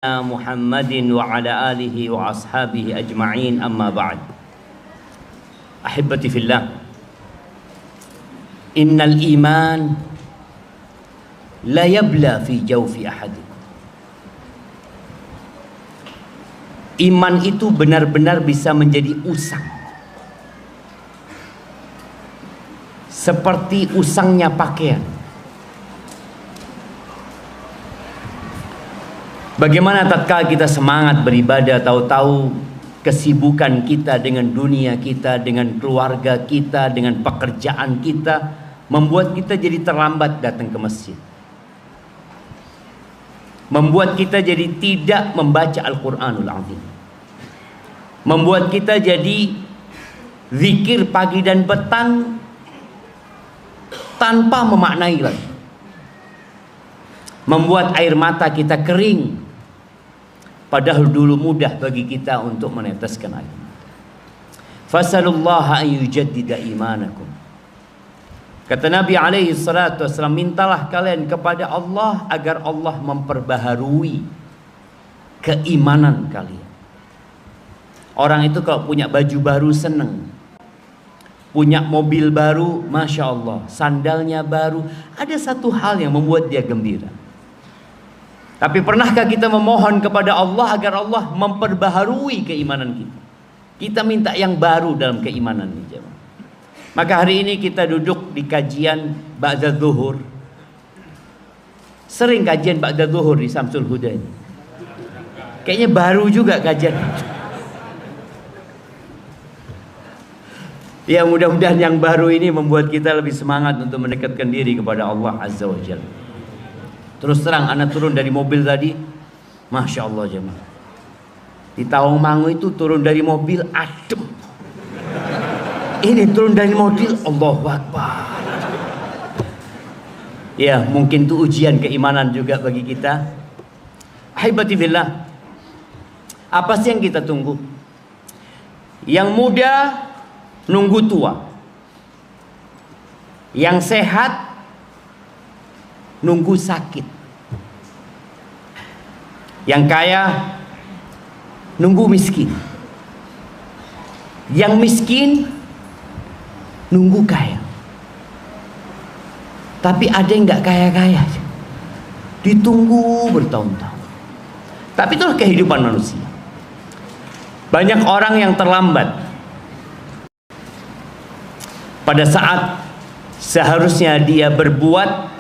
محمد وعلى آله وأصحابه أجمعين أما بعد أحبتي في الله إن الإيمان لا يبلى في جوف أحدكم. Iman itu benar-benar bisa menjadi usang, seperti usangnya pakaian. Bagaimana tatkala kita semangat beribadah, tahu-tahu kesibukan kita dengan dunia kita, dengan keluarga kita, dengan pekerjaan kita membuat kita jadi terlambat datang ke masjid, membuat kita jadi tidak membaca Al-Quranul Azim, membuat kita jadi zikir pagi dan petang tanpa memaknai lagi, membuat air mata kita kering padahal dulu mudah bagi kita untuk meneteskan air. Fasalullaha an yujaddida imanakum. Kata Nabi alaihi salatu wasallam, mintalah kalian kepada Allah agar Allah memperbaharui keimanan kalian. Orang itu kalau punya baju baru seneng, punya mobil baru, masya Allah, sandalnya baru, ada satu hal yang membuat dia gembira. Tapi pernahkah kita memohon kepada Allah agar Allah memperbaharui keimanan kita? Kita minta yang baru dalam keimanan ini. Maka hari ini kita duduk di kajian ba'da zuhur. Sering kajian ba'da zuhur di Samsul Huda ini. Kayaknya baru juga kajian. Ya, mudah-mudahan yang baru ini membuat kita lebih semangat untuk mendekatkan diri kepada Allah Azza wa Jalla. Terus terang, anak turun dari mobil tadi, masya Allah jemaah, di Tawangmangu itu turun dari mobil adem. Ini turun dari mobil, Allahu Akbar. Ya, mungkin itu ujian keimanan juga bagi kita. Ahibati fillah, apa sih yang kita tunggu? Yang muda nunggu tua, yang sehat nunggu sakit, yang kaya nunggu miskin, yang miskin nunggu kaya. Tapi ada yang nggak kaya-kaya, ditunggu bertahun-tahun. Tapi itulah kehidupan manusia. Banyak orang yang terlambat pada saat seharusnya dia berbuat,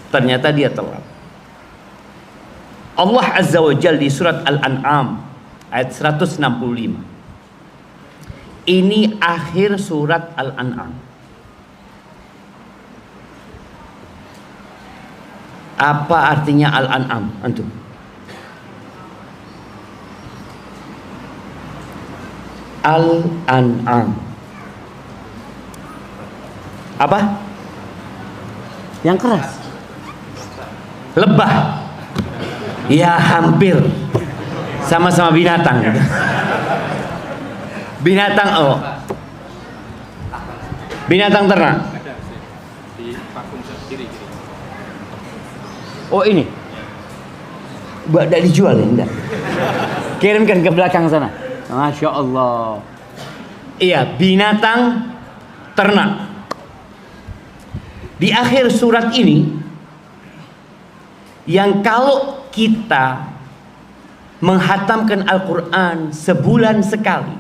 ternyata dia telat. Allah Azza wa Jalla di surat Al-An'am ayat 165. Ini akhir surat Al-An'am. Apa artinya Al-An'am? Antum? Al-An'am apa? Yang keras. Lebah. Ya, hampir sama-sama binatang gitu. Binatang, oh, binatang ternak. Oh, ini tidak dijual ya? Enggak. Kirimkan ke belakang sana. Masya Allah. Iya, binatang ternak. Di akhir surat ini, yang kalau kita menghatamkan Al-Quran sebulan sekali,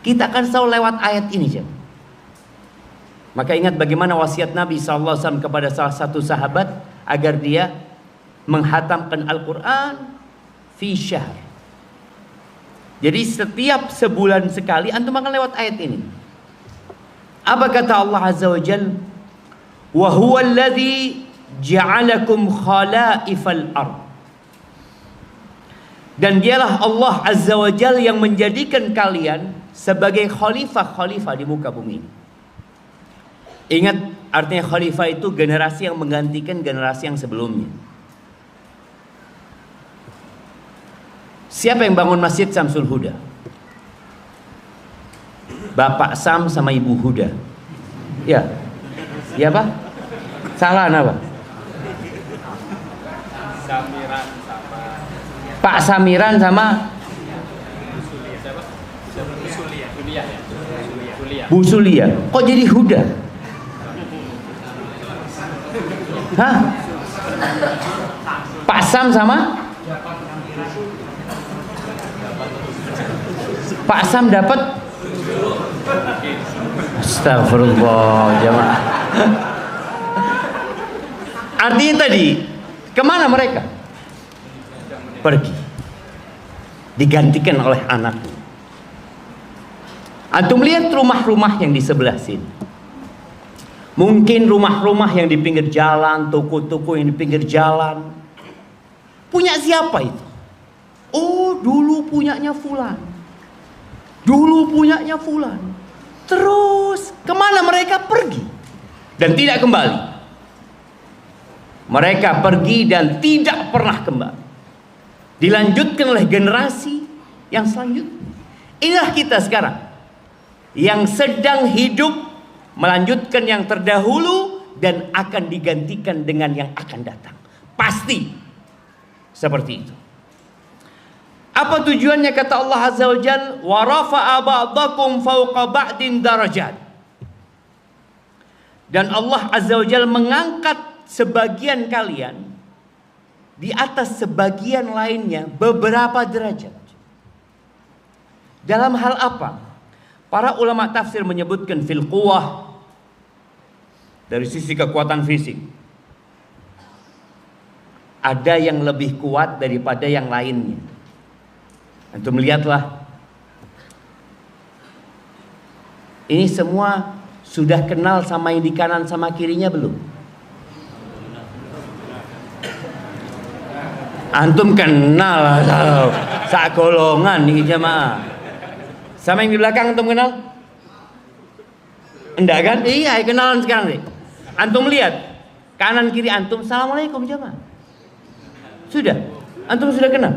kita akan selalu lewat ayat ini. Maka ingat bagaimana wasiat Nabi SAW kepada salah satu sahabat agar dia menghatamkan Al-Quran fi syahr. Jadi setiap sebulan sekali antum akan lewat ayat ini. Apa kata Allah Azza wa Jalla? Wa huwa alladhi ja'alakum khalaifal ard. Dan dialah Allah Azza wa Jalla yang menjadikan kalian sebagai khalifah-khalifah di muka bumi ini. Ingat, artinya khalifah itu generasi yang menggantikan generasi yang sebelumnya. Siapa yang bangun Masjid Samsul Huda? Bapak Sam sama Ibu Huda. Ya. Ya Pak? Salah apa? Pak Samiran sama Bu Sulia. Kok jadi Huda? Hah? Pak Sam sama Pak Sam dapat. Astagfirullah jamaah. Artinya tadi kemana mereka? Pergi, digantikan oleh anak. Antum lihat rumah-rumah yang di sebelah sini. Mungkin rumah-rumah yang di pinggir jalan, toko-toko yang di pinggir jalan. Punya siapa itu? Oh, dulu punyanya fulan. Dulu punyanya fulan. Terus kemana mereka pergi? Dan tidak kembali. Mereka pergi dan tidak pernah kembali. Dilanjutkan oleh generasi yang selanjutnya. Inilah kita sekarang, yang sedang hidup melanjutkan yang terdahulu dan akan digantikan dengan yang akan datang. Pasti seperti itu. Apa tujuannya kata Allah Azza wa Jalla? Wa rafa'a ba'dakum fawqa ba'din darajat. Dan Allah Azza wa Jalla mengangkat sebagian kalian di atas sebagian lainnya beberapa derajat. Dalam hal apa? Para ulama tafsir menyebutkan fil quwwah, dari sisi kekuatan fisik. Ada yang lebih kuat daripada yang lainnya. Antum lihatlah. Ini semua sudah kenal sama yang di kanan sama kirinya belum? Antum kenal sak golongan nih jamaah. Sama yang di belakang antum kenal? Enggak kan? Iya, kenalan sekarang nih. Antum lihat kanan kiri antum, assalamualaikum jamaah. Sudah? Antum sudah kenal?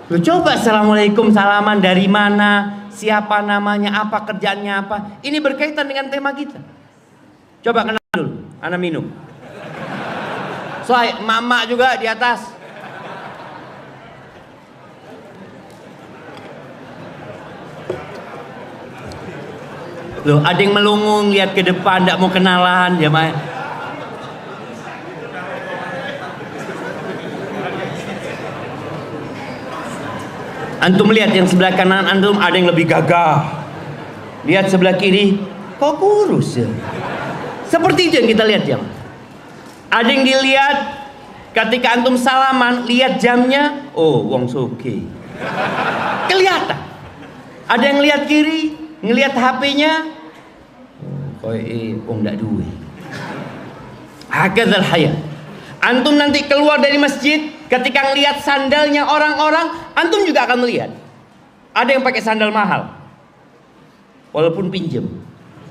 Lu coba assalamualaikum, salaman dari mana, siapa namanya, apa kerjaannya apa. Ini berkaitan dengan tema kita. Coba kenal dulu, ana minum. Soalnya mama juga di atas. Loh, ada yang melungung lihat ke depan, tidak mau kenalan jamaah. Antum lihat yang sebelah kanan antum ada yang lebih gagah. Lihat sebelah kiri, kok kurus ya? Seperti itu yang kita lihat jamaah. Ada yang dilihat ketika antum salaman, lihat jamnya, oh wong soge. Kelihatan. Ada yang lihat kiri, ngelihat HP-nya, oh wong ndak duwe. Hakadzal hayat. Antum nanti keluar dari masjid, ketika ngelihat sandalnya orang-orang, antum juga akan melihat. Ada yang pakai sandal mahal, walaupun pinjem.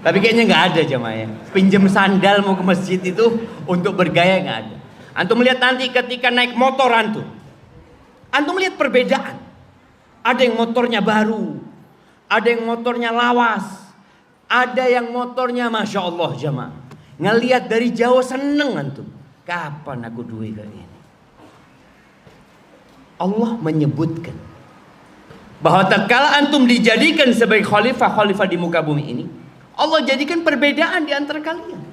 Tapi kayaknya nggak ada jamaah ya. Pinjem sandal mau ke masjid itu untuk bergaya nggak ada. Antum melihat nanti ketika naik motor antum melihat perbedaan. Ada yang motornya baru, ada yang motornya lawas, ada yang motornya masya Allah jamaah. Ngelihat dari jauh seneng antum. Kapan aku duit kayak ini? Allah menyebutkan bahwa tatkala antum dijadikan sebagai khalifah di muka bumi ini, Allah jadikan perbedaan di antara kalian.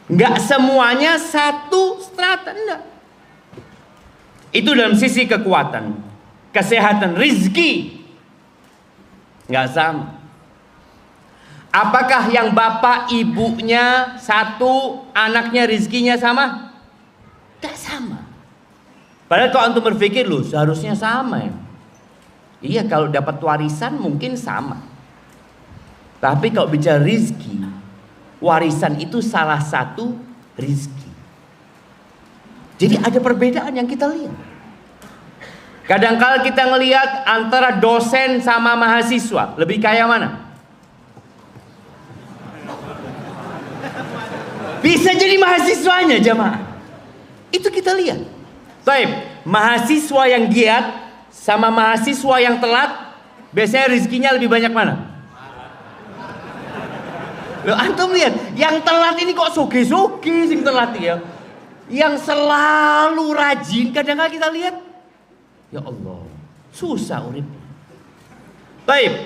Enggak semuanya satu strata, enggak. Itu dalam sisi kekuatan, kesehatan, rizki enggak sama. Apakah yang bapak ibunya satu, anaknya rizkinya sama? Tidak sama. Padahal kalau antum berpikir loh seharusnya sama ya. Iya, kalau dapat warisan mungkin sama. Tapi kalau bicara rizki, warisan itu salah satu rizki. Jadi ada perbedaan yang kita lihat. Kadang-kala kita ngelihat antara dosen sama mahasiswa, lebih kaya mana? Bisa jadi mahasiswanya jamaah. Itu kita lihat. Baik, mahasiswa yang giat sama mahasiswa yang telat, biasanya rezekinya lebih banyak mana? Loh, antum lihat, yang telat ini kok soge-soge sing telat ya. Yang selalu rajin, kadang-kadang kita lihat, ya Allah, susah urip. Baik,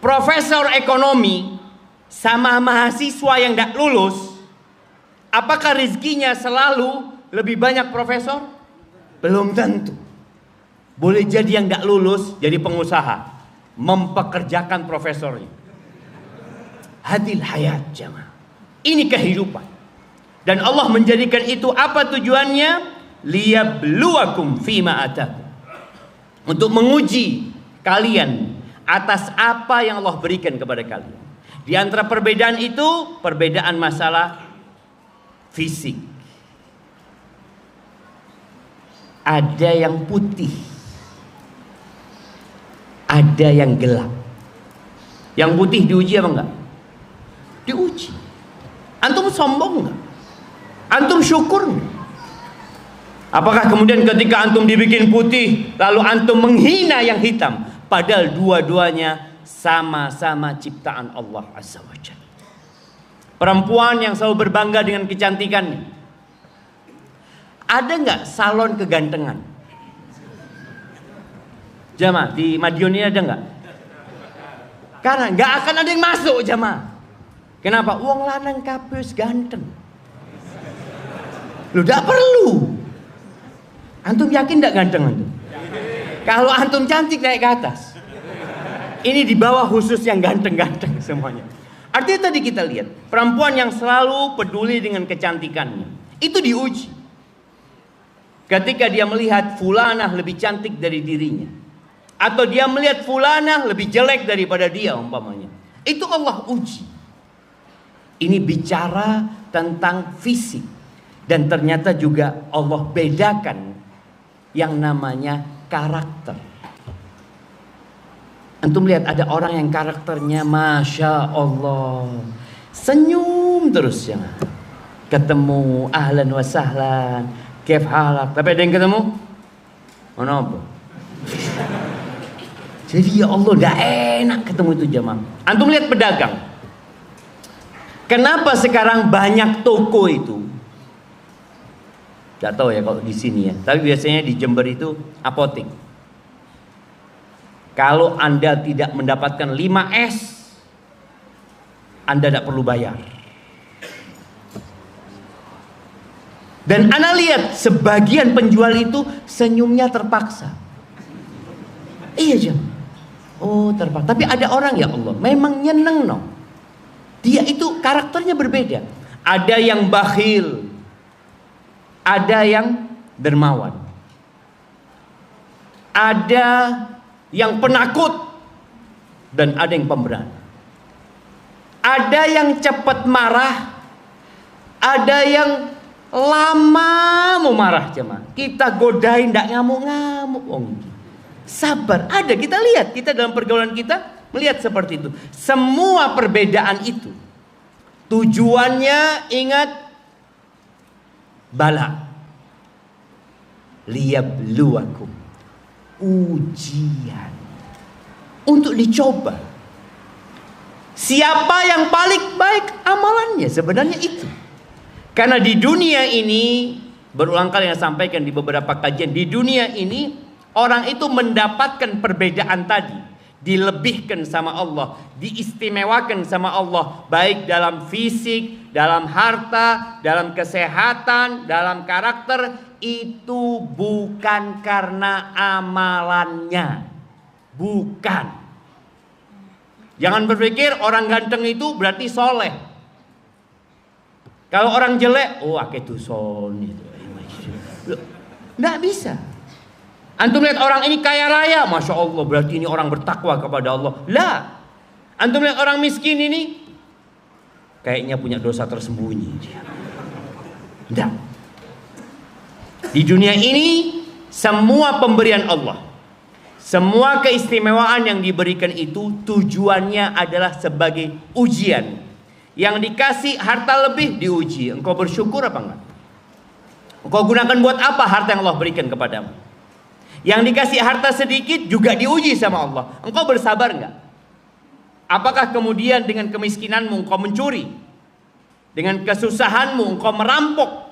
profesor ekonomi sama mahasiswa yang tidak lulus, apakah rezekinya selalu lebih banyak profesor? Belum tentu. Boleh jadi yang tidak lulus jadi pengusaha, mempekerjakan profesornya. Hadil hayat jamaah. Ini kehidupan. Dan Allah menjadikan itu apa tujuannya? Liyabluwakum fima atakum. Untuk menguji kalian atas apa yang Allah berikan kepada kalian. Di antara perbedaan itu, perbedaan masalah fisik. Ada yang putih, ada yang gelap. Yang putih diuji apa enggak? Diuji. Antum sombong enggak? Antum syukur enggak? Apakah kemudian ketika antum dibikin putih lalu antum menghina yang hitam, padahal dua-duanya sama-sama ciptaan Allah Azza wa Jalla. Perempuan yang selalu berbangga dengan kecantikannya. Ada nggak salon kegantengan? Jamaah di Madiun ini ada nggak? Karena nggak akan ada yang masuk jamaah. Kenapa? Wong lanang kapus ganteng. Lu tidak perlu. Antum yakin tidak ganteng antum? Kalau antum cantik naik ke atas. Ini di bawah khusus yang ganteng-ganteng semuanya. Artinya tadi kita lihat perempuan yang selalu peduli dengan kecantikannya itu diuji. Ketika dia melihat fulanah lebih cantik dari dirinya, atau dia melihat fulanah lebih jelek daripada dia umpamanya, itu Allah uji. Ini bicara tentang fisik. Dan ternyata juga Allah bedakan yang namanya karakter. Antum lihat ada orang yang karakternya Masya Allah, senyum terus ya. Ketemu ahlan wa sahlan, kef halak, tapi ada yang ketemu mana apa? Jadi ya Allah dah enak ketemu itu jamaah. Antum lihat pedagang. Kenapa sekarang banyak toko itu? Tidak tahu ya kalau di sini ya. Tapi biasanya di Jember itu apotek. Kalau Anda tidak mendapatkan 5S, Anda tidak perlu bayar. Dan Anda lihat sebagian penjual itu senyumnya terpaksa. Iya jam. Oh terpaksa. Tapi ada orang ya Allah, memang nyeneng no. Dia itu karakternya berbeda. Ada yang bakhil, ada yang dermawan, ada yang penakut, dan ada yang pemberani. Ada yang cepat marah, ada yang lama mau marah jemaah. Kita godain tidak ngamuk-ngamuk. Sabar. Ada, kita lihat, kita dalam pergaulan kita melihat seperti itu. Semua perbedaan itu tujuannya ingat bala, liyabluwakum, ujian, untuk dicoba siapa yang paling baik amalannya. Sebenarnya itu. Karena di dunia ini, berulang kali yang sampaikan di beberapa kajian, di dunia ini orang itu mendapatkan perbedaan tadi, dilebihkan sama Allah, diistimewakan sama Allah, baik dalam fisik, dalam harta, dalam kesehatan, dalam karakter. Itu bukan karena amalannya, bukan. Jangan berpikir orang ganteng itu berarti soleh. Kalau orang jelek, oh akeh duson itu. Nggak bisa. Antum lihat orang ini kaya raya, Masya Allah, berarti ini orang bertakwa kepada Allah. Lah. Antum lihat orang miskin ini, kayaknya punya dosa tersembunyi dia. Tidak. Di dunia ini, semua pemberian Allah, semua keistimewaan yang diberikan itu tujuannya adalah sebagai ujian. Yang dikasih harta lebih diuji. Engkau bersyukur apa enggak? Engkau gunakan buat apa harta yang Allah berikan kepadamu? Yang dikasih harta sedikit juga diuji sama Allah. Engkau bersabar enggak? Apakah kemudian dengan kemiskinanmu engkau mencuri? Dengan kesusahanmu engkau merampok?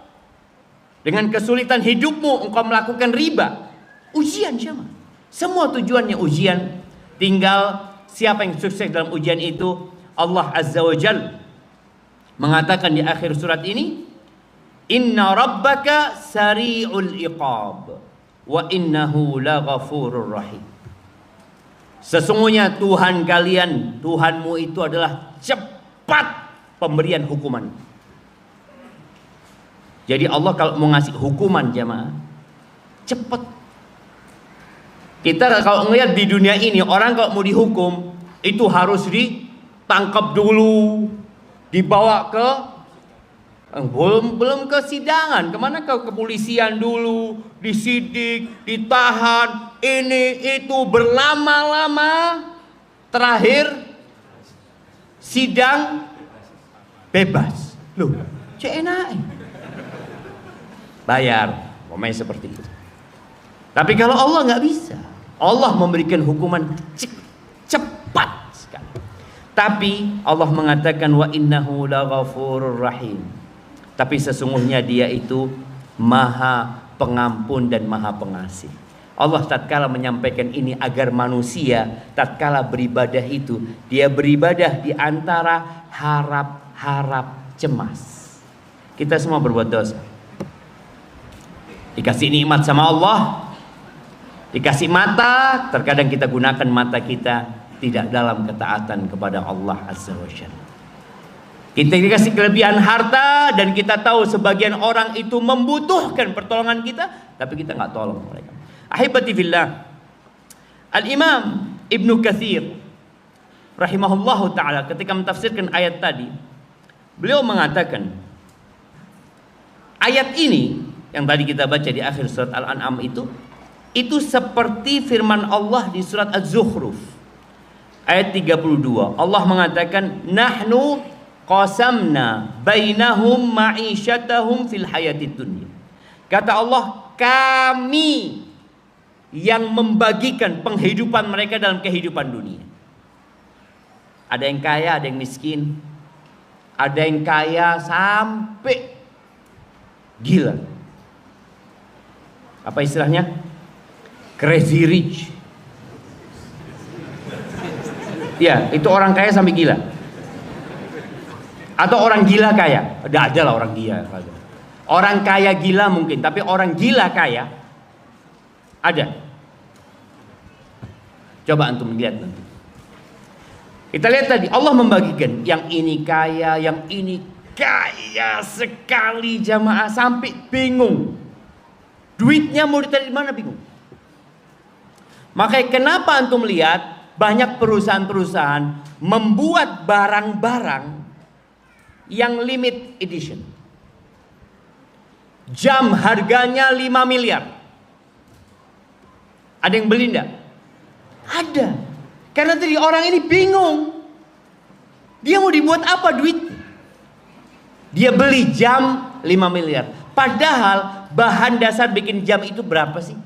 Dengan kesulitan hidupmu engkau melakukan riba. Ujian jemaah. Semua tujuannya ujian. Tinggal siapa yang sukses dalam ujian itu. Allah Azza wa Jal mengatakan di akhir surat ini, Inna rabbaka sari'ul iqab wa innahu laghafurur rahim. Sesungguhnya Tuhan kalian, Tuhanmu itu adalah cepat pemberian hukuman. Jadi Allah kalau mau ngasih hukuman jemaah, cepat. Kita kalau ngelihat di dunia ini, orang kalau mau dihukum itu harus ditangkap dulu, dibawa ke belum ke sidangan, kemana, ke kepolisian dulu, disidik, ditahan, ini itu berlama-lama, terakhir sidang bebas. Loh, enak. Bayar, pokoknya seperti itu. Tapi kalau Allah nggak bisa, Allah memberikan hukuman cepat sekali. Tapi Allah mengatakan wa innahu laghafurur rahim. Tapi sesungguhnya Dia itu Maha Pengampun dan Maha Pengasih. Allah tatkala menyampaikan ini agar manusia tatkala beribadah itu, dia beribadah di antara harap-harap cemas. Kita semua berbuat dosa. Dikasih nikmat sama Allah, dikasih mata, terkadang kita gunakan mata kita tidak dalam ketaatan kepada Allah Azza wa Jalla. Kita dikasih kelebihan harta dan kita tahu sebagian orang itu membutuhkan pertolongan kita, tapi kita nggak tolong mereka. Ahibati fillah, Al-Imam Ibnu Katsir rahimahullahu taala ketika mentafsirkan ayat tadi, beliau mengatakan ayat ini yang tadi kita baca di akhir surat Al-An'am itu seperti firman Allah di surat Az-Zukhruf ayat 32. Allah mengatakan, nahnu qasamna bainahum ma'isyatahum fil hayatid dunya. Kata Allah, kami yang membagikan penghidupan mereka dalam kehidupan dunia. Ada yang kaya, ada yang miskin. Ada yang kaya sampai gila. Apa istilahnya? Crazy rich. Ya, itu orang kaya sampai gila. Atau orang gila kaya. Ada lah orang gila. Orang kaya gila mungkin, tapi orang gila kaya ada. Coba antum lihat nanti. Kita lihat tadi Allah membagikan yang ini kaya, yang ini kaya sekali jamaah sampai bingung. Duitnya mau ditarik di mana bingung. Makanya kenapa antum lihat banyak perusahaan-perusahaan membuat barang-barang yang limit edition. Jam harganya 5 miliar. Ada yang beli enggak? Ada. Karena tadi orang ini bingung. Dia mau dibuat apa duit? Dia beli jam 5 miliar. Padahal bahan dasar bikin jam itu berapa sih?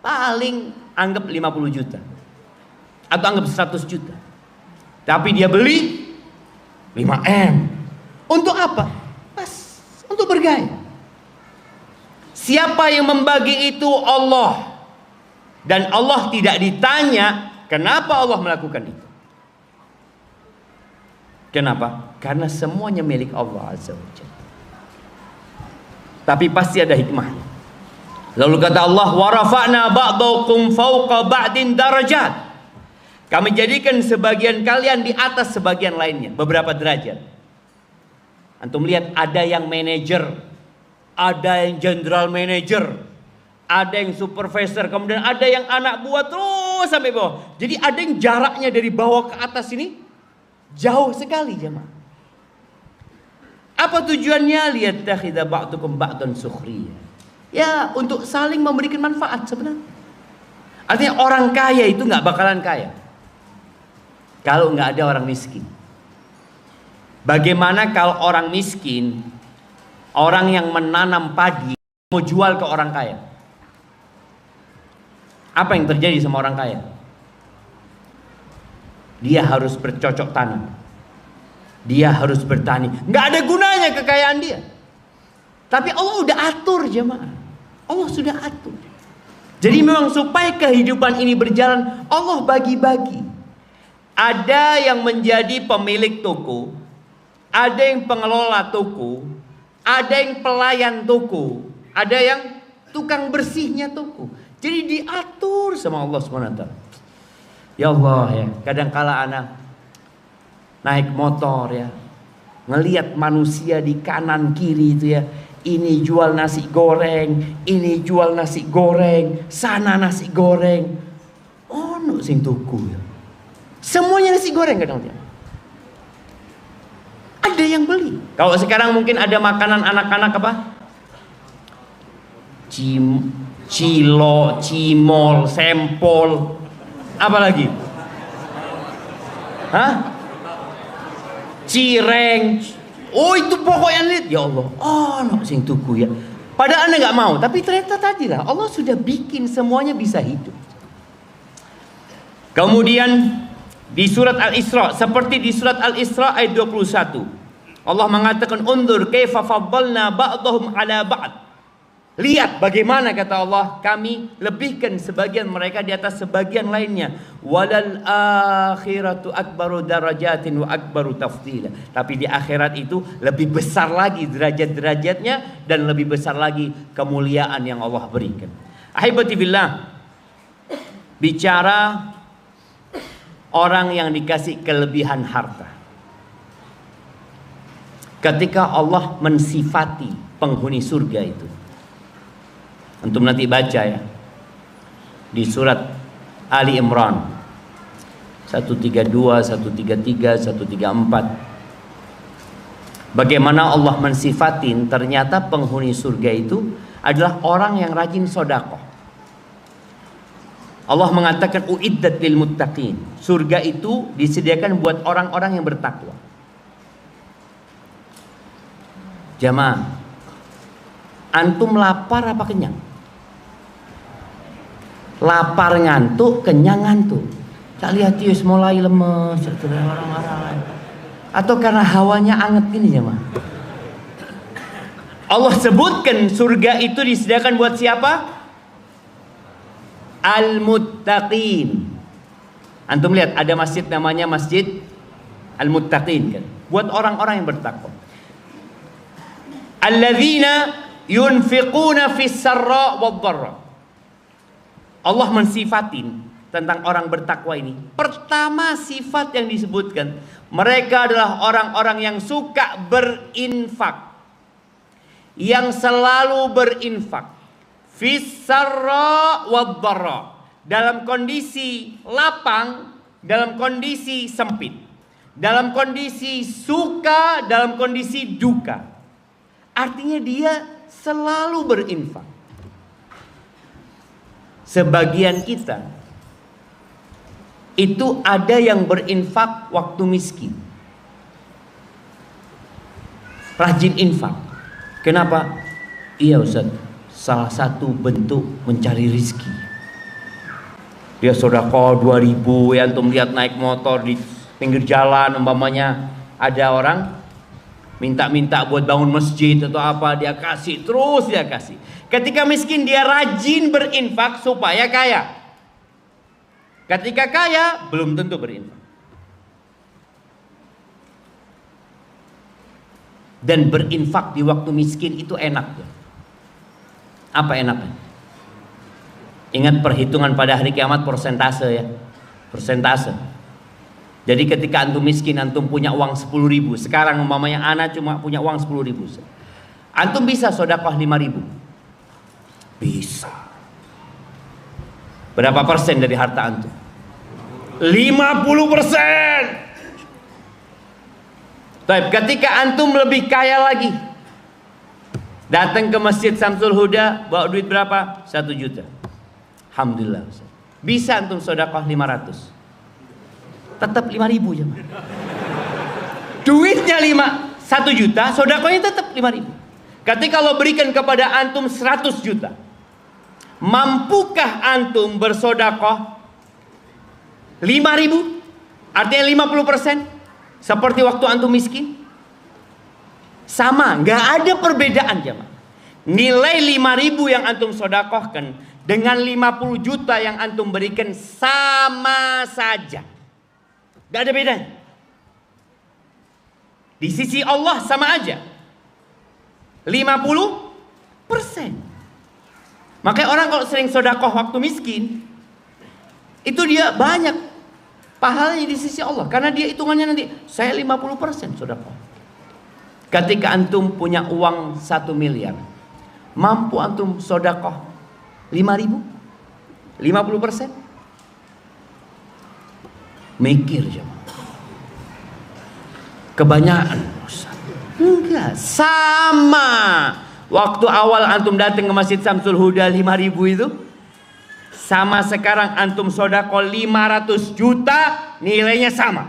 Paling anggap 50 juta. Atau anggap 100 juta. Tapi dia beli 5M. Untuk apa? Pas. Untuk bergaya. Siapa yang membagi itu? Allah. Dan Allah tidak ditanya kenapa Allah melakukan itu. Kenapa? Karena semuanya milik Allah Azza wa Jalla. Tapi pasti ada hikmahnya. Lalu kata Allah, wa rafa'na ba'dakum fawqa ba'din darajat. Kami jadikan sebagian kalian di atas sebagian lainnya, beberapa derajat. Antum lihat ada yang manajer, ada yang general manager, ada yang supervisor, kemudian ada yang anak buah terus sampai bawah. Jadi ada yang jaraknya dari bawah ke atas ini jauh sekali jemaah. Apa tujuannya? Liyattakhidha ba'dukum ba'dan sukhriyah. Ya, untuk saling memberikan manfaat sebenarnya. Artinya orang kaya itu nggak bakalan kaya kalau nggak ada orang miskin. Bagaimana kalau orang miskin, orang yang menanam padi mau jual ke orang kaya? Apa yang terjadi sama orang kaya? Dia harus bercocok tanam. Dia harus bertani. Nggak ada gunanya kekayaan dia. Tapi Allah udah atur jemaah. Allah sudah atur. Jadi memang supaya kehidupan ini berjalan, Allah bagi-bagi. Ada yang menjadi pemilik toko, ada yang pengelola toko, ada yang pelayan toko, ada yang tukang bersihnya toko. Jadi diatur sama Allah SWT. Ya Allah ya, kadangkala anak naik motor ya, ngelihat manusia di kanan kiri itu ya, ini jual nasi goreng, ini jual nasi goreng, sana nasi goreng. Oh, no sing tuku ya. Semuanya nasi goreng kadang-kadang. Ada yang beli. Kalau sekarang mungkin ada makanan anak-anak apa? Cilo, cimol, sempol, apa lagi? Hah? Cireng. Oh itu pokoknya lihat. Ya Allah, oh no sing tuku ya. Padahal Anda nggak mau, tapi ternyata tadi lah Allah sudah bikin semuanya bisa hidup. Kemudian di surat Al-Isra, seperti di surat Al-Isra ayat 21, Allah mengatakan undur kaifa faddalna ba'dahum ala ba'd. Lihat bagaimana kata Allah, kami lebihkan sebagian mereka di atas sebagian lainnya. Walal akhiratu akbaru darajatin wa akbaru tafdila. Tapi di akhirat itu lebih besar lagi derajat-derajatnya dan lebih besar lagi kemuliaan yang Allah berikan. Ahibati billah, bicara orang yang dikasih kelebihan harta. Ketika Allah mensifati penghuni surga itu, antum nanti baca ya di surat Ali Imran 132, 133, 134. Bagaimana Allah mensifatin ternyata penghuni surga itu adalah orang yang rajin sedekah. Allah mengatakan uiddat lil muttaqin. Surga itu disediakan buat orang-orang yang bertakwa. Jamaah, antum lapar apa kenyang? Lapar ngantuk, kenyang ngantuk. Cak lihat tius mulai lemes, orang-orang. Atau karena hawanya anget gini ya mah. Allah sebutkan surga itu disediakan buat siapa? Al-Muttaqin. Antum lihat ada masjid namanya Masjid Al-Muttaqin kan? Buat orang-orang yang bertakwa. Alladzina yunfiquna fis sarra wad dharra. Allah mensifatin tentang orang bertakwa ini. Pertama sifat yang disebutkan, mereka adalah orang-orang yang suka berinfak, yang selalu berinfak fis sarra wad dharra, dalam kondisi lapang, dalam kondisi sempit, dalam kondisi suka, dalam kondisi duka. Artinya dia selalu berinfak. Sebagian kita itu ada yang berinfak waktu miskin, rajin infak. Kenapa? Iya Ustaz, salah satu bentuk mencari rizki. Dia sedekah 2.000, ya antum lihat naik motor di pinggir jalan umpamanya ada orang minta-minta buat bangun masjid atau apa, dia kasih, terus dia kasih. Ketika miskin dia rajin berinfak supaya kaya. Ketika kaya belum tentu berinfak. Dan berinfak di waktu miskin itu enak. Apa enaknya? Ingat perhitungan pada hari kiamat persentase ya. Persentase. Jadi ketika antum miskin, antum punya uang 10.000. Sekarang umpamanya anak cuma punya uang 10.000. Antum bisa sedekah 5.000. Bisa. Berapa persen dari harta antum? 50%. Tapi ketika antum lebih kaya lagi, datang ke Masjid Samsul Huda, bawa duit berapa? 1 juta. Alhamdulillah. Bisa antum sedekah 500. Tetap 5.000 ya. Duitnya 1 juta, sedekahnya tetap 5.000. Ketika Allah berikan kepada antum 100 juta, mampukah antum bersedekah 5.000? Artinya 50%? Seperti waktu antum miskin? Sama, nggak ada perbedaan jemaah. Nilai 5.000 yang antum sodakohkan dengan 50 juta yang antum berikan sama saja. Gak ada bedanya. Di sisi Allah sama aja. 50%. Makanya orang kalau sering sodakoh waktu miskin, itu dia banyak pahalanya di sisi Allah. Karena dia hitungannya nanti, saya 50% sodakoh. Ketika antum punya uang 1 miliar, mampu antum sodakoh 5.000? 50%? Mikir jemaah. Kebanyakan. Enggak, sama. Waktu awal antum datang ke Masjid Samsul Huda 5.000 itu, sama sekarang antum sodakoh 500 juta, nilainya sama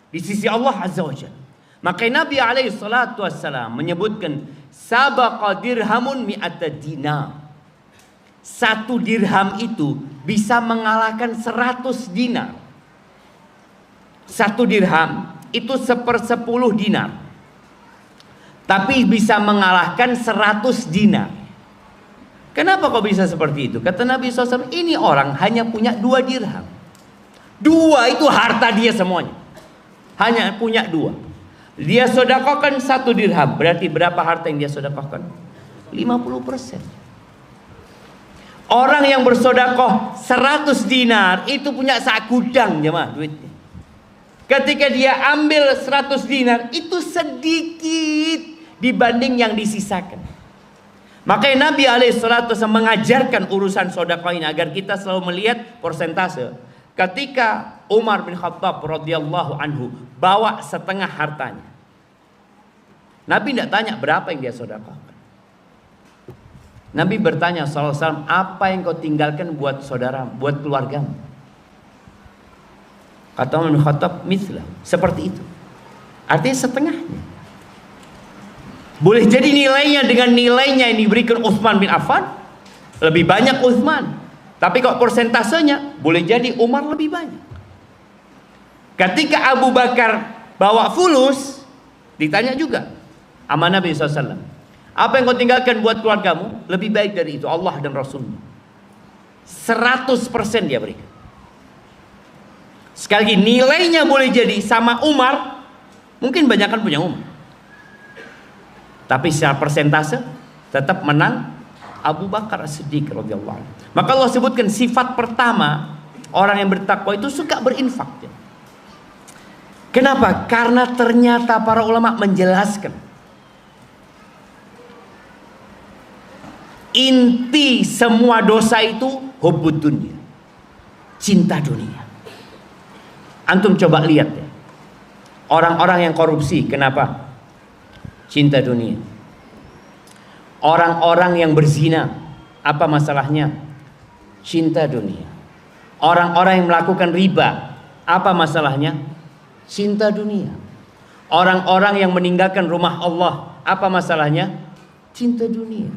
di sisi Allah Azza wa Jalla. Makanya Nabi alaihi salatu wassalam menyebutkan sabaqa dirhamun mi'ata dinar. 1 dirham itu bisa mengalahkan 100 dinar. 1 dirham itu 1/10 dinar. Tapi bisa mengalahkan 100 dinar. Kenapa kok bisa seperti itu? Kata Nabi SAW, ini orang hanya punya 2 dirham. 2 itu harta dia semuanya. Hanya punya 2. Dia sodakohkan 1 dirham. Berarti berapa harta yang dia sodakohkan? 50%. Orang yang bersodakoh 100 dinar itu punya sak gudang jemaah duitnya. Ketika dia ambil 100 dinar itu sedikit dibanding yang disisakan. Makanya Nabi alaihissalatu mengajarkan urusan sodakoh ini agar kita selalu melihat persentase. Ketika Umar bin Khattab radhiyallahu anhu bawa setengah hartanya, Nabi tidak tanya berapa yang dia sodakohkan. Nabi bertanya SAW, apa yang kau tinggalkan buat saudara, buat keluargamu? Kata Umar bin Khattab, mislah, seperti itu. Artinya setengahnya. Boleh jadi nilainya dengan nilainya yang diberikan Utsman bin Affan lebih banyak Utsman. Tapi kok persentasenya boleh jadi Umar lebih banyak. Ketika Abu Bakar bawa fulus, ditanya juga sama Nabi SAW, apa yang kau tinggalkan buat keluargamu? Lebih baik dari itu Allah dan Rasulnya. 100% dia berikan. Sekali lagi nilainya boleh jadi sama Umar, mungkin banyakkan punya Umar, tapi secara persentase tetap menang Abu Bakar As-Siddiq radhiyallahu anhu. Maka Allah sebutkan sifat pertama orang yang bertakwa itu suka berinfak. Kenapa? Karena ternyata para ulama menjelaskan inti semua dosa itu hubbud dunya, cinta dunia. Antum coba lihat ya, orang-orang yang korupsi kenapa? Cinta dunia. Orang-orang yang berzina, apa masalahnya? Cinta dunia. Orang-orang yang melakukan riba, apa masalahnya? Cinta dunia. Orang-orang yang meninggalkan rumah Allah, apa masalahnya? Cinta dunia.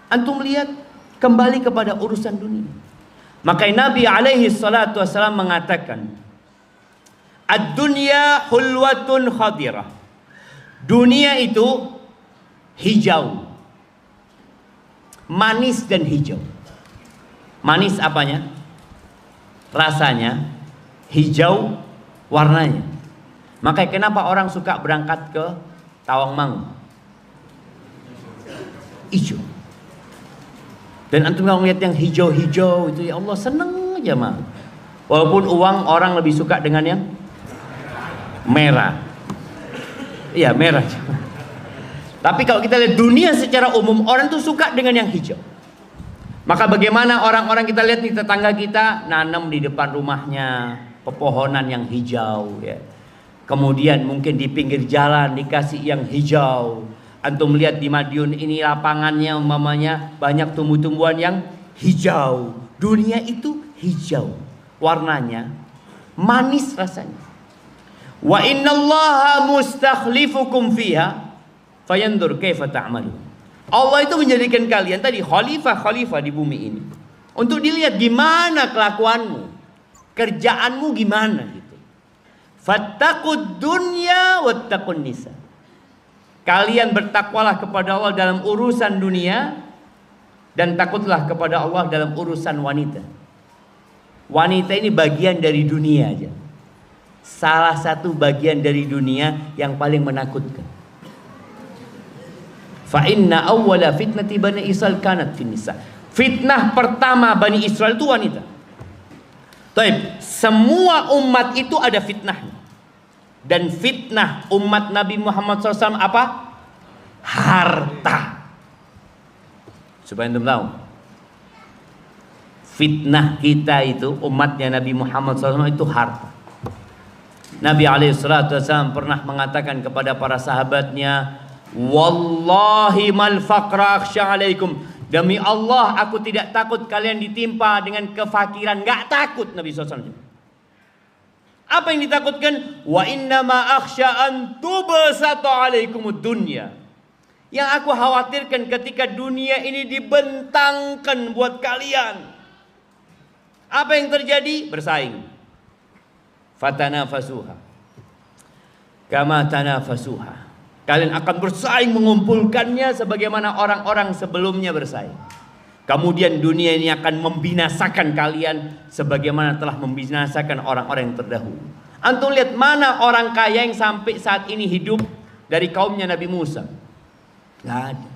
Antum lihat kembali kepada urusan dunia. Makanya Nabi alaihi salatu wasallam mengatakan, ad-dunya hulwatun khadirah. Dunia itu hijau, manis dan hijau. Manis apanya? Rasanya. Hijau warnanya. Makanya kenapa orang suka berangkat ke Tawangmangu? Hijau. Dan antum kalau melihat yang hijau-hijau itu, ya Allah seneng aja mah. Walaupun uang orang lebih suka dengan yang merah. Iya merah. Tapi kalau kita lihat dunia secara umum, orang tuh suka dengan yang hijau. Maka bagaimana orang-orang kita lihat di tetangga kita nanam di depan rumahnya pepohonan yang hijau ya. Kemudian mungkin di pinggir jalan dikasih yang hijau. Antum lihat di Madiun ini lapangannya umpamanya banyak tumbuh-tumbuhan yang hijau. Dunia itu hijau. Warnanya manis rasanya. Wa innallaha mustakhlifukum fiha fayandur kaifa ta'malun. Allah itu menjadikan kalian tadi khalifah-khalifah di bumi ini untuk dilihat gimana kelakuanmu, kerjaanmu gimana gitu. Fattaqud dunya wattaqun nisa. kalian bertakwalah kepada Allah dalam urusan dunia dan takutlah kepada Allah dalam urusan wanita. Wanita ini bagian dari dunia aja. Salah satu bagian dari dunia yang paling menakutkan. Fa inna awwala fitnati Bani Israil kanat fin nisa. Fitnah pertama Bani Israil itu wanita. Taib, semua umat itu ada fitnahnya. Dan fitnah umat Nabi Muhammad SAW apa? Harta. Supaya antum tahu, fitnah kita itu umatnya Nabi Muhammad SAW itu harta. Nabi SAW pernah mengatakan kepada para sahabatnya, wallahi mal faqra akhsha alaikum. Demi Allah aku tidak takut kalian ditimpa dengan kefakiran. Gak takut Nabi SAW. Apa yang ditakutkan? Wa innama akhsha an tubsata alaikumud dunya. Yang aku khawatirkan ketika dunia ini dibentangkan buat kalian. Apa yang terjadi? Bersaing. Fatanafasuha kama tanafasuha. Kalian akan bersaing mengumpulkannya sebagaimana orang-orang sebelumnya bersaing. Kemudian dunia ini akan membinasakan kalian sebagaimana telah membinasakan orang-orang yang terdahulu. Antum lihat mana orang kaya yang sampai saat ini hidup dari kaumnya Nabi Musa? Gak ada.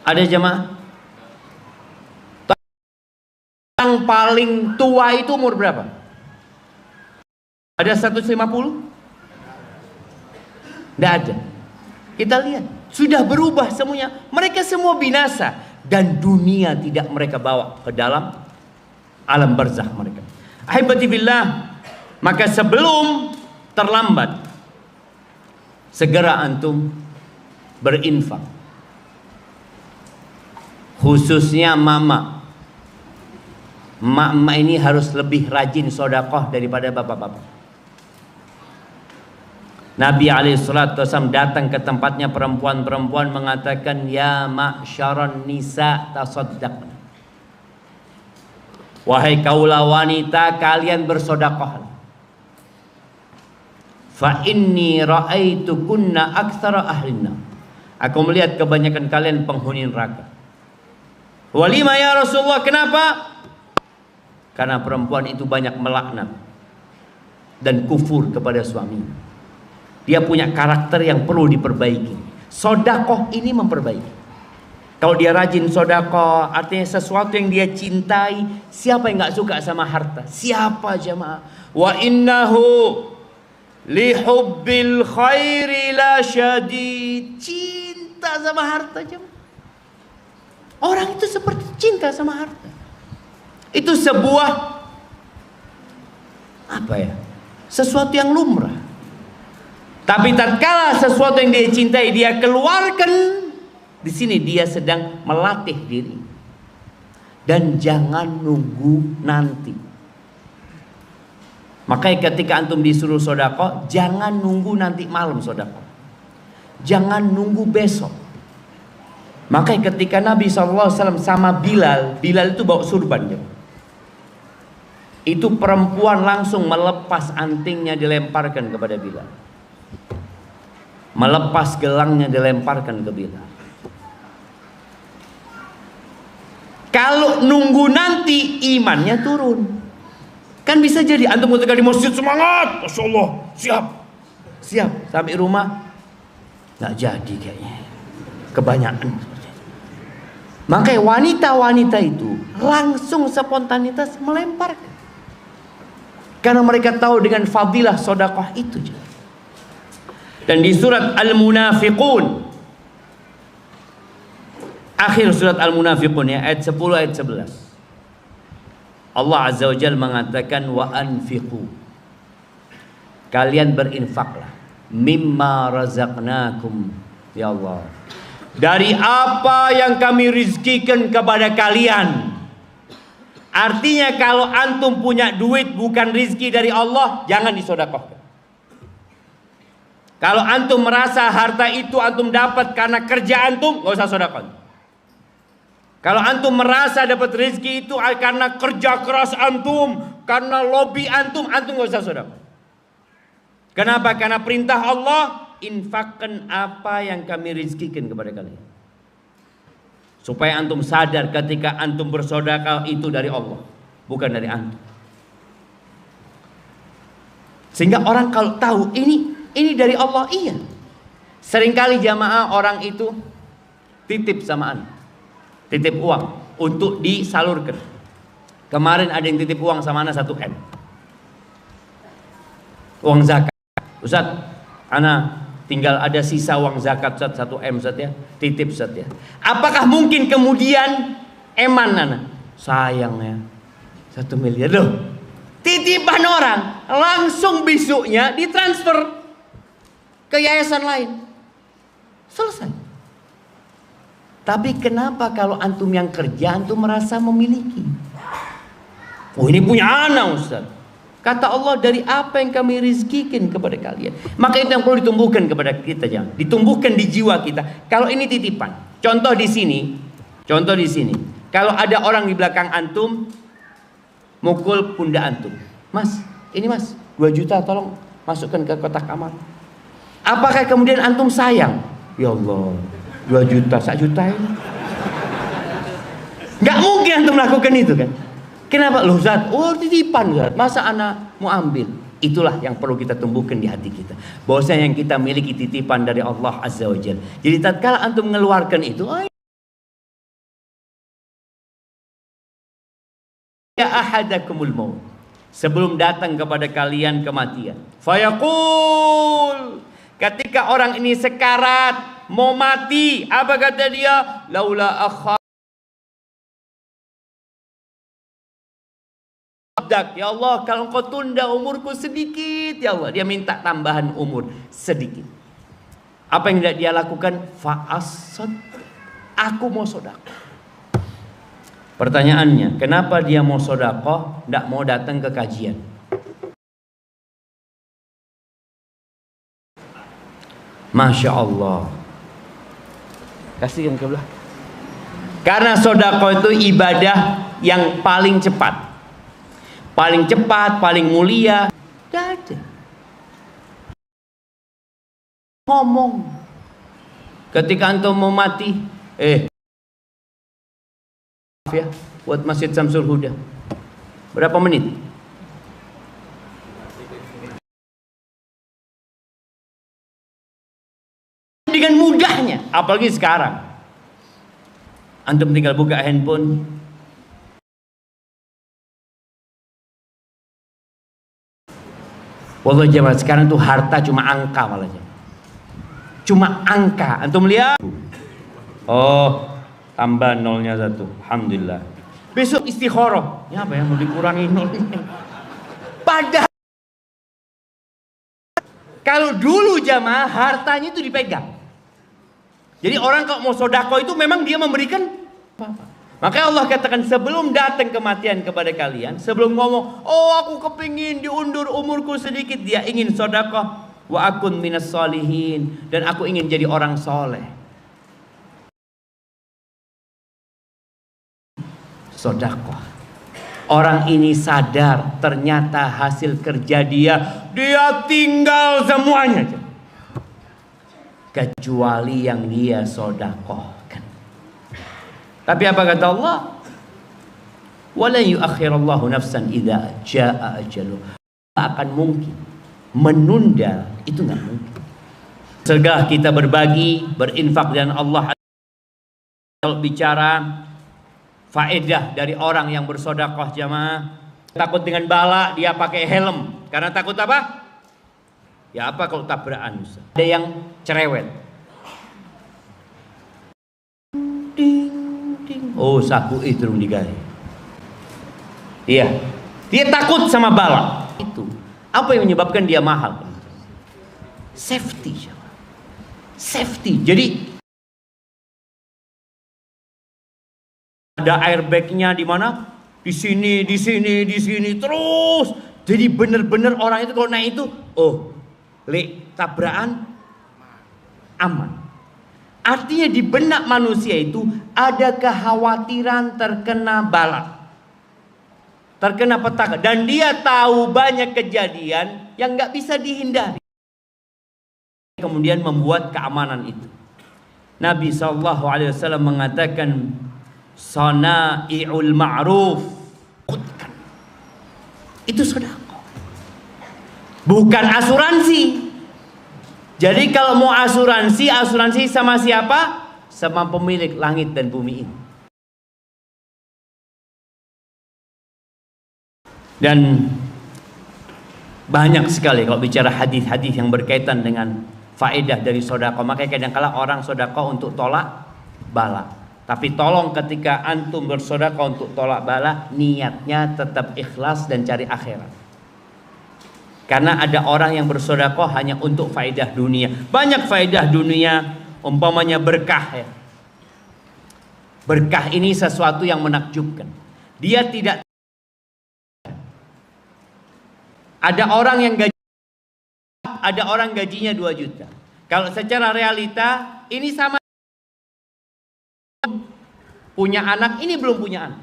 Ada jemaah? Yang paling tua itu umur berapa? Ada 150? Tidak ada. Kita lihat, sudah berubah semuanya. Mereka semua binasa dan dunia tidak mereka bawa ke dalam alam barzakh mereka. Ahibati billah, maka sebelum terlambat segera antum berinfak. Khususnya mama. Mak-mak ini harus lebih rajin sedekah daripada bapak-bapak. Nabi SAW datang ke tempatnya perempuan-perempuan mengatakan, ya ma'syaran nisa tasaddaqna. Wahai kaula wanita, kalian bersedekah. Fa inni ra'aitukunna aktsara ahlinna. Aku melihat kebanyakan kalian penghuni neraka. Walima ya Rasulullah, kenapa? Karena perempuan itu banyak melaknat dan kufur kepada suaminya. Dia punya karakter yang perlu diperbaiki. Sodakoh ini memperbaiki. Kalau dia rajin sodakoh, artinya sesuatu yang dia cintai. Siapa yang gak suka sama harta? Siapa jemaah? Wa innahu lihubbil khairi la syadid. Cinta sama harta jemaah. Orang itu seperti cinta sama harta. Itu sebuah apa ya? Sesuatu yang lumrah. Tapi tatkala sesuatu yang dia cintai dia keluarkan, di sini dia sedang melatih diri. Dan jangan nunggu nanti. Makanya ketika antum disuruh sedekah, jangan nunggu nanti malam sedekah. Jangan nunggu besok. Makanya ketika Nabi SAW sama Bilal itu bawa surban. Itu perempuan langsung melepas antingnya dilemparkan kepada Bilal. Melepas gelangnya dilemparkan ke Bilal. Kalau nunggu nanti imannya turun. Kan bisa jadi antum ketika di masjid semangat, Masya Allah, siap sampai rumah nggak jadi kayaknya, kebanyakan. Makanya wanita-wanita itu langsung spontanitas melemparkan, karena mereka tahu dengan fadilah sedekah itu. Dan di surat Al-Munafiqun, akhir surat Al-Munafiqun ya, ayat 10 ayat 11, Allah Azza wa Jalla mengatakan wa anfiqu, kalian berinfaklah, mimma razaqnakum, ya Allah, dari apa yang kami rizkikan kepada kalian. Artinya kalau antum punya duit bukan rizki dari Allah, jangan disedekahkan. Kalau antum merasa harta itu antum dapat karena kerja antum, gak usah sedekah. Kalau antum merasa dapat rezeki itu karena kerja keras antum, karena lobby antum gak usah sedekah. Kenapa? Karena perintah Allah, infakkan apa yang kami rizkikan kepada kalian. Supaya antum sadar ketika antum bersedekah itu dari Allah, bukan dari antum. Sehingga orang kalau tahu ini dari Allah, iya. Seringkali jamaah orang itu titip sama antum, titip uang untuk disalurkan. Kemarin ada yang titip uang sama ana 1 M, uang zakat. Ustaz, ana tinggal ada sisa uang zakat Ustaz, 1 M Ustaz ya, titip Ustaz ya. Apakah mungkin kemudian eman ana? Sayang ya, 1 miliar loh. Titipan orang, langsung besoknya ditransfer ke yayasan lain. Selesai. Tapi kenapa kalau antum yang kerja antum merasa memiliki? Oh, ini punya anak Ustaz. Kata Allah, dari apa yang kami rizkikan kepada kalian. Maka itu yang perlu ditumbuhkan kepada kita, jangan ditumbuhkan di jiwa kita. Kalau ini titipan. Contoh di sini. Kalau ada orang di belakang antum mukul pundak antum. Mas, ini mas, 2 juta tolong masukkan ke kotak amal. Apakah kemudian antum sayang? Ya Allah, 2 juta, 1 juta ini. Gak mungkin antum melakukan itu kan. Kenapa? Loh Zat, oh titipan Zat, masa anak mau ambil? Itulah yang perlu kita tumbuhkan di hati kita, bahwasanya yang kita miliki titipan dari Allah Azza wa Jalla. Jadi tatkala antum mengeluarkan itu, ya ahadakumul maut, sebelum datang kepada kalian kematian. Fayaqul, ketika orang ini sekarat mau mati, apa kata dia? Laula akha, ya Allah, kalau engkau tunda umurku sedikit, ya Allah, dia minta tambahan umur sedikit. Apa yang dia lakukan? Fa'asad, aku mau sedekah. Pertanyaannya, kenapa dia mau sedekah, tidak mau datang ke kajian? Masya Allah. Kasihkan ke belah. Karena sedekah itu ibadah yang paling cepat, paling mulia. Tidak ada ngomong ketika antum mau mati, maaf ya, buat Masjid Samsul Huda, berapa menit? Dengan mudahnya, apalagi sekarang antum tinggal buka handphone, wallahi jemaah, sekarang tuh harta cuma angka malah. Cuma angka. Antum lihat. Oh, tambah nolnya 1. Alhamdulillah. Besok istikharah. Ya apa ya, mau dikurangi nolnya. Padahal kalau dulu jemaah hartanya itu dipegang. Jadi orang kalau mau sedekah itu memang dia memberikan apa-apa. Maka Allah katakan sebelum datang kematian kepada kalian, sebelum ngomong, oh aku kepingin diundur umurku sedikit, dia ingin sedekah. Wa akun minas solihin, dan aku ingin jadi orang soleh. Sedekah. Orang ini sadar ternyata hasil kerja dia tinggal semuanya, kecuali yang dia sedekah. Tapi apa kata Allah? Wala yuakhirallahu nafsan idza jaa ajaluh. Akan mungkin menunda, itu enggak mungkin. Segala kita berbagi, berinfak dengan Allah. Kalau bicara faedah dari orang yang bersedekah jamaah, takut dengan bala, dia pakai helm. Karena takut apa? Ya apa kalau tabrakan? Ada yang cerewet. Oh, saku itu digawe. Iya, dia takut sama bala. Itu apa yang menyebabkan dia mahal? Safety. Jadi ada airbagnya di mana? Di sini terus. Jadi benar-benar orang itu kalau naik itu, oh, tabrakan aman. Artinya di benak manusia itu ada kekhawatiran terkena bala, terkena petaka, dan dia tahu banyak kejadian yang nggak bisa dihindari. kemudian membuat keamanan itu. Nabi SAW mengatakan, sana'i'ul ma'ruf, itu sedekah, bukan asuransi. Jadi kalau mau asuransi, asuransi sama siapa? Sama pemilik langit dan bumi ini. Dan banyak sekali kalau bicara hadis-hadis yang berkaitan dengan faedah dari sedekah. Makanya kadang-kala orang sedekah untuk tolak bala. Tapi tolong ketika antum bersedekah untuk tolak bala, niatnya tetap ikhlas dan cari akhirat. Karena ada orang yang bersedekah hanya untuk faedah dunia. Banyak faedah dunia, umpamanya berkah ya. Berkah ini sesuatu yang menakjubkan. Dia tidak. Ada orang yang ada orang gajinya 2 juta. Kalau secara realita ini sama, punya anak, ini belum punya anak.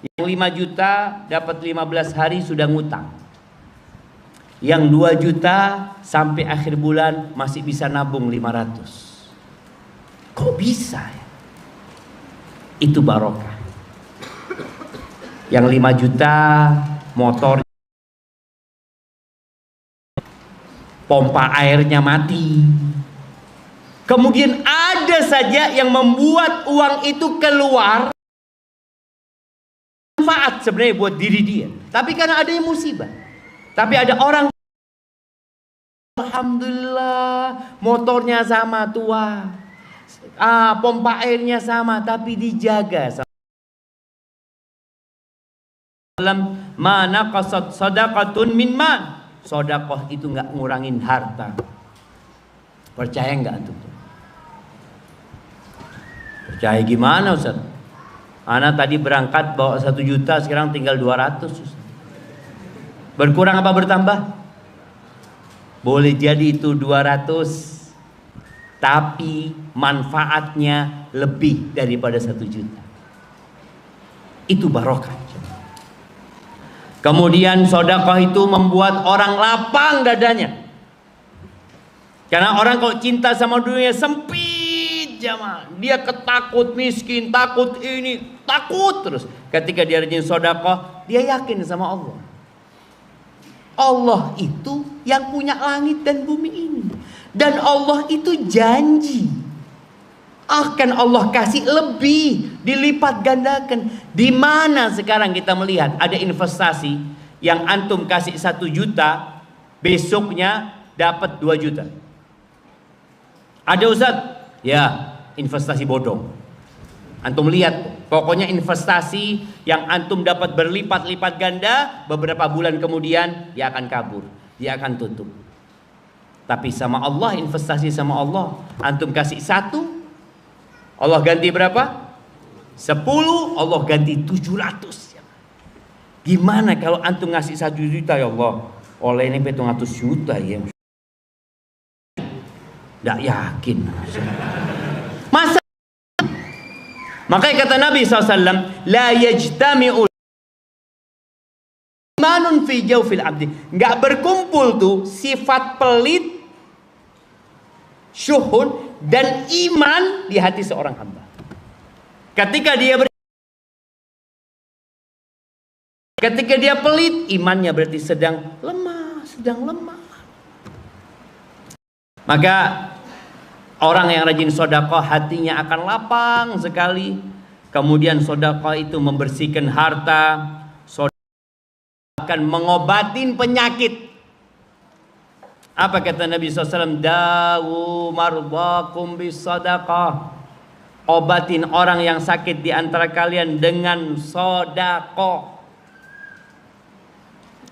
Yang 5 juta dapat 15 hari sudah ngutang. Yang 2 juta sampai akhir bulan masih bisa nabung 500. Kok bisa ya? Itu barokah. Yang 5 juta motor, pompa airnya mati. Kemudian ada saja yang membuat uang itu keluar manfaat sebenarnya buat diri dia, tapi karena ada yang musibah. Tapi ada orang, alhamdulillah motornya sama tua, pompa airnya sama, tapi dijaga. Mana qasad sadaqatun min man. Sedekah itu nggak ngurangin harta. Percaya nggak antum? Percaya gimana Ustaz? Anak tadi berangkat bawa 1 juta, sekarang tinggal 200. Ustaz. Berkurang apa bertambah? Boleh jadi itu 200, tapi manfaatnya lebih daripada 1 juta. Itu barokah. Kemudian sedekah itu membuat orang lapang dadanya. Karena orang kalau cinta sama dunia sempit jamaah. Dia ketakut miskin, takut ini, takut terus. Ketika dia rajin sedekah, dia yakin sama Allah. Allah itu yang punya langit dan bumi ini. Dan Allah itu janji akan Allah kasih lebih, dilipat gandakan. Di mana sekarang kita melihat ada investasi yang antum kasih 1 juta, besoknya dapat 2 juta. Ada Ustaz? Ya, investasi bodong. Antum lihat, pokoknya investasi yang antum dapat berlipat-lipat ganda, beberapa bulan kemudian dia akan kabur, dia akan tutup. Tapi sama Allah, investasi sama Allah, antum kasih 1, Allah ganti berapa? 10, Allah ganti 700. Gimana kalau antum ngasih 1 juta ya Allah? Oleh ini 700 juta ya. Tidak yakin. Masa? Makanya kata Nabi SAW, la yajtami'u imanun fi jawfil abdi. Nggak berkumpul tuh sifat pelit, syuhud, dan iman di hati seorang hamba. Ketika dia pelit, imannya berarti sedang lemah. Maka orang yang rajin sedekah hatinya akan lapang sekali. Kemudian sedekah itu membersihkan harta, sedekah akan mengobatin penyakit. Apa kata Nabi SAW? Dawu marbakum bisadaqah. Obatin orang yang sakit di antara kalian dengan sedekah.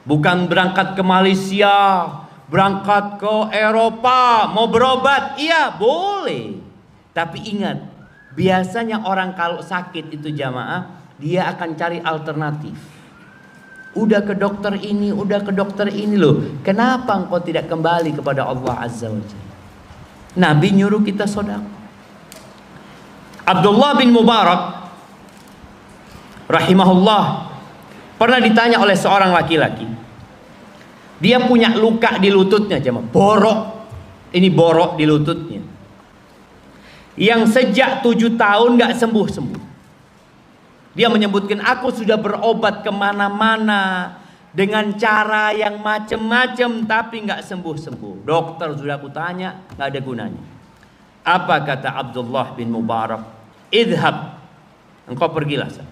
Bukan berangkat ke Malaysia, berangkat ke Eropa, mau berobat, iya boleh. Tapi ingat, biasanya orang kalau sakit itu jamaah, dia akan cari alternatif. Udah ke dokter ini loh. Kenapa engkau tidak kembali kepada Allah Azza wa Jalla? Nabi nyuruh kita sedekah. Abdullah bin Mubarak rahimahullah pernah ditanya oleh seorang laki-laki. Dia punya luka di lututnya, jemaah, borok. Ini borok di lututnya. Yang sejak 7 tahun gak sembuh-sembuh. Dia menyebutkan, aku sudah berobat kemana-mana dengan cara yang macam-macam, tapi gak sembuh-sembuh. Dokter sudah aku tanya, gak ada gunanya. Apa kata Abdullah bin Mubarak? Idhab, engkau pergilah sana.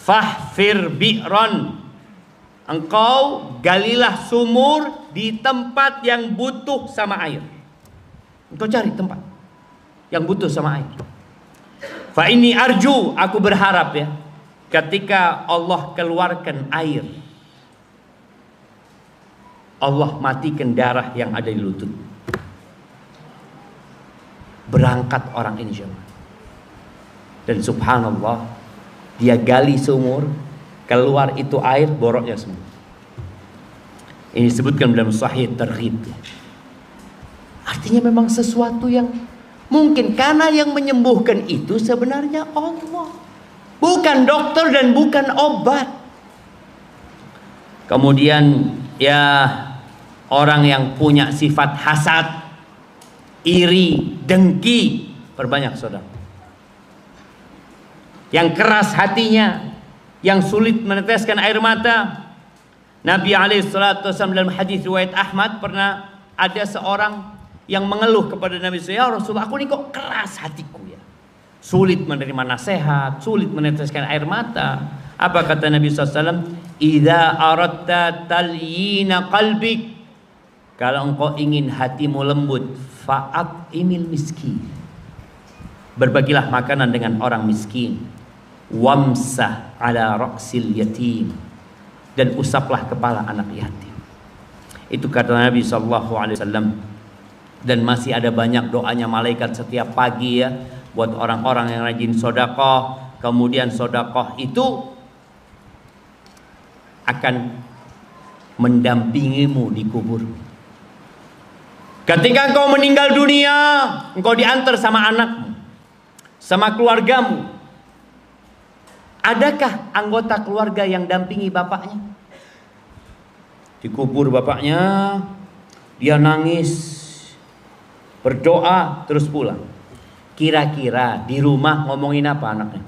Fahfir bi'ran, engkau galilah sumur di tempat yang butuh sama air. Engkau cari tempat yang butuh sama air. Fa inni arju, aku berharap ya, ketika Allah keluarkan air, Allah matikan darah yang ada di lutut. Berangkat orang ini jemaah. Dan subhanallah, dia gali sumur, keluar itu air, boroknya semua. Ini disebutkan dalam Sahih Targhib. Artinya memang sesuatu yang mungkin, karena yang menyembuhkan itu sebenarnya Allah, bukan dokter dan bukan obat. Kemudian ya, orang yang punya sifat hasad, iri, dengki, perbanyak saudara. Yang keras hatinya, yang sulit meneteskan air mata. Nabi alaihissalatu wasallam dalam hadis riwayat Ahmad, pernah ada seorang yang mengeluh kepada Nabi SAW, ya Rasulullah, aku ini kok keras hatiku ya, sulit menerima nasihat, sulit meneteskan air mata. Apa kata Nabi SAW? Idza aradta talyina qalbik, kalau engkau ingin hatimu lembut, fa'at'imil miskin, berbagilah makanan dengan orang miskin. Wamsah ala ra'sil yatim, dan usaplah kepala anak yatim. Itu kata Nabi SAW. Dan masih ada banyak doanya malaikat setiap pagi ya, buat orang-orang yang rajin sodakoh. Kemudian sodakoh itu akan mendampingimu di kubur. Ketika engkau meninggal dunia, engkau diantar sama anakmu, sama keluargamu. Adakah anggota keluarga yang dampingi bapaknya? Dikubur bapaknya, dia nangis, berdoa, terus pulang. Kira-kira di rumah ngomongin apa anaknya?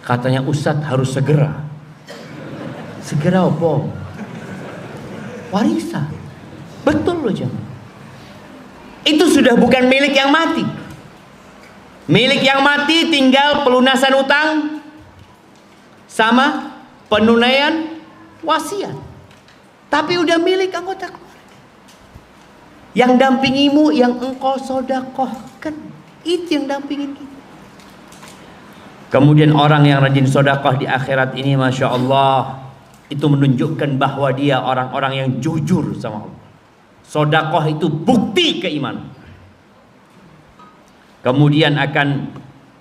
Katanya, Ustadz harus segera. Segera apa? Warisan. Betul loh jemaah. Itu sudah bukan milik yang mati. Milik yang mati tinggal pelunasan utang sama penunaian wasiat. Tapi udah milik anggota keluarga. Yang dampingimu, yang engkau sodakohkan, itu yang dampingin kita. Kemudian orang yang rajin sodakoh di akhirat ini, Masya Allah, itu menunjukkan bahwa dia orang-orang yang jujur sama Allah. Sodakoh itu bukti keimanan. Kemudian akan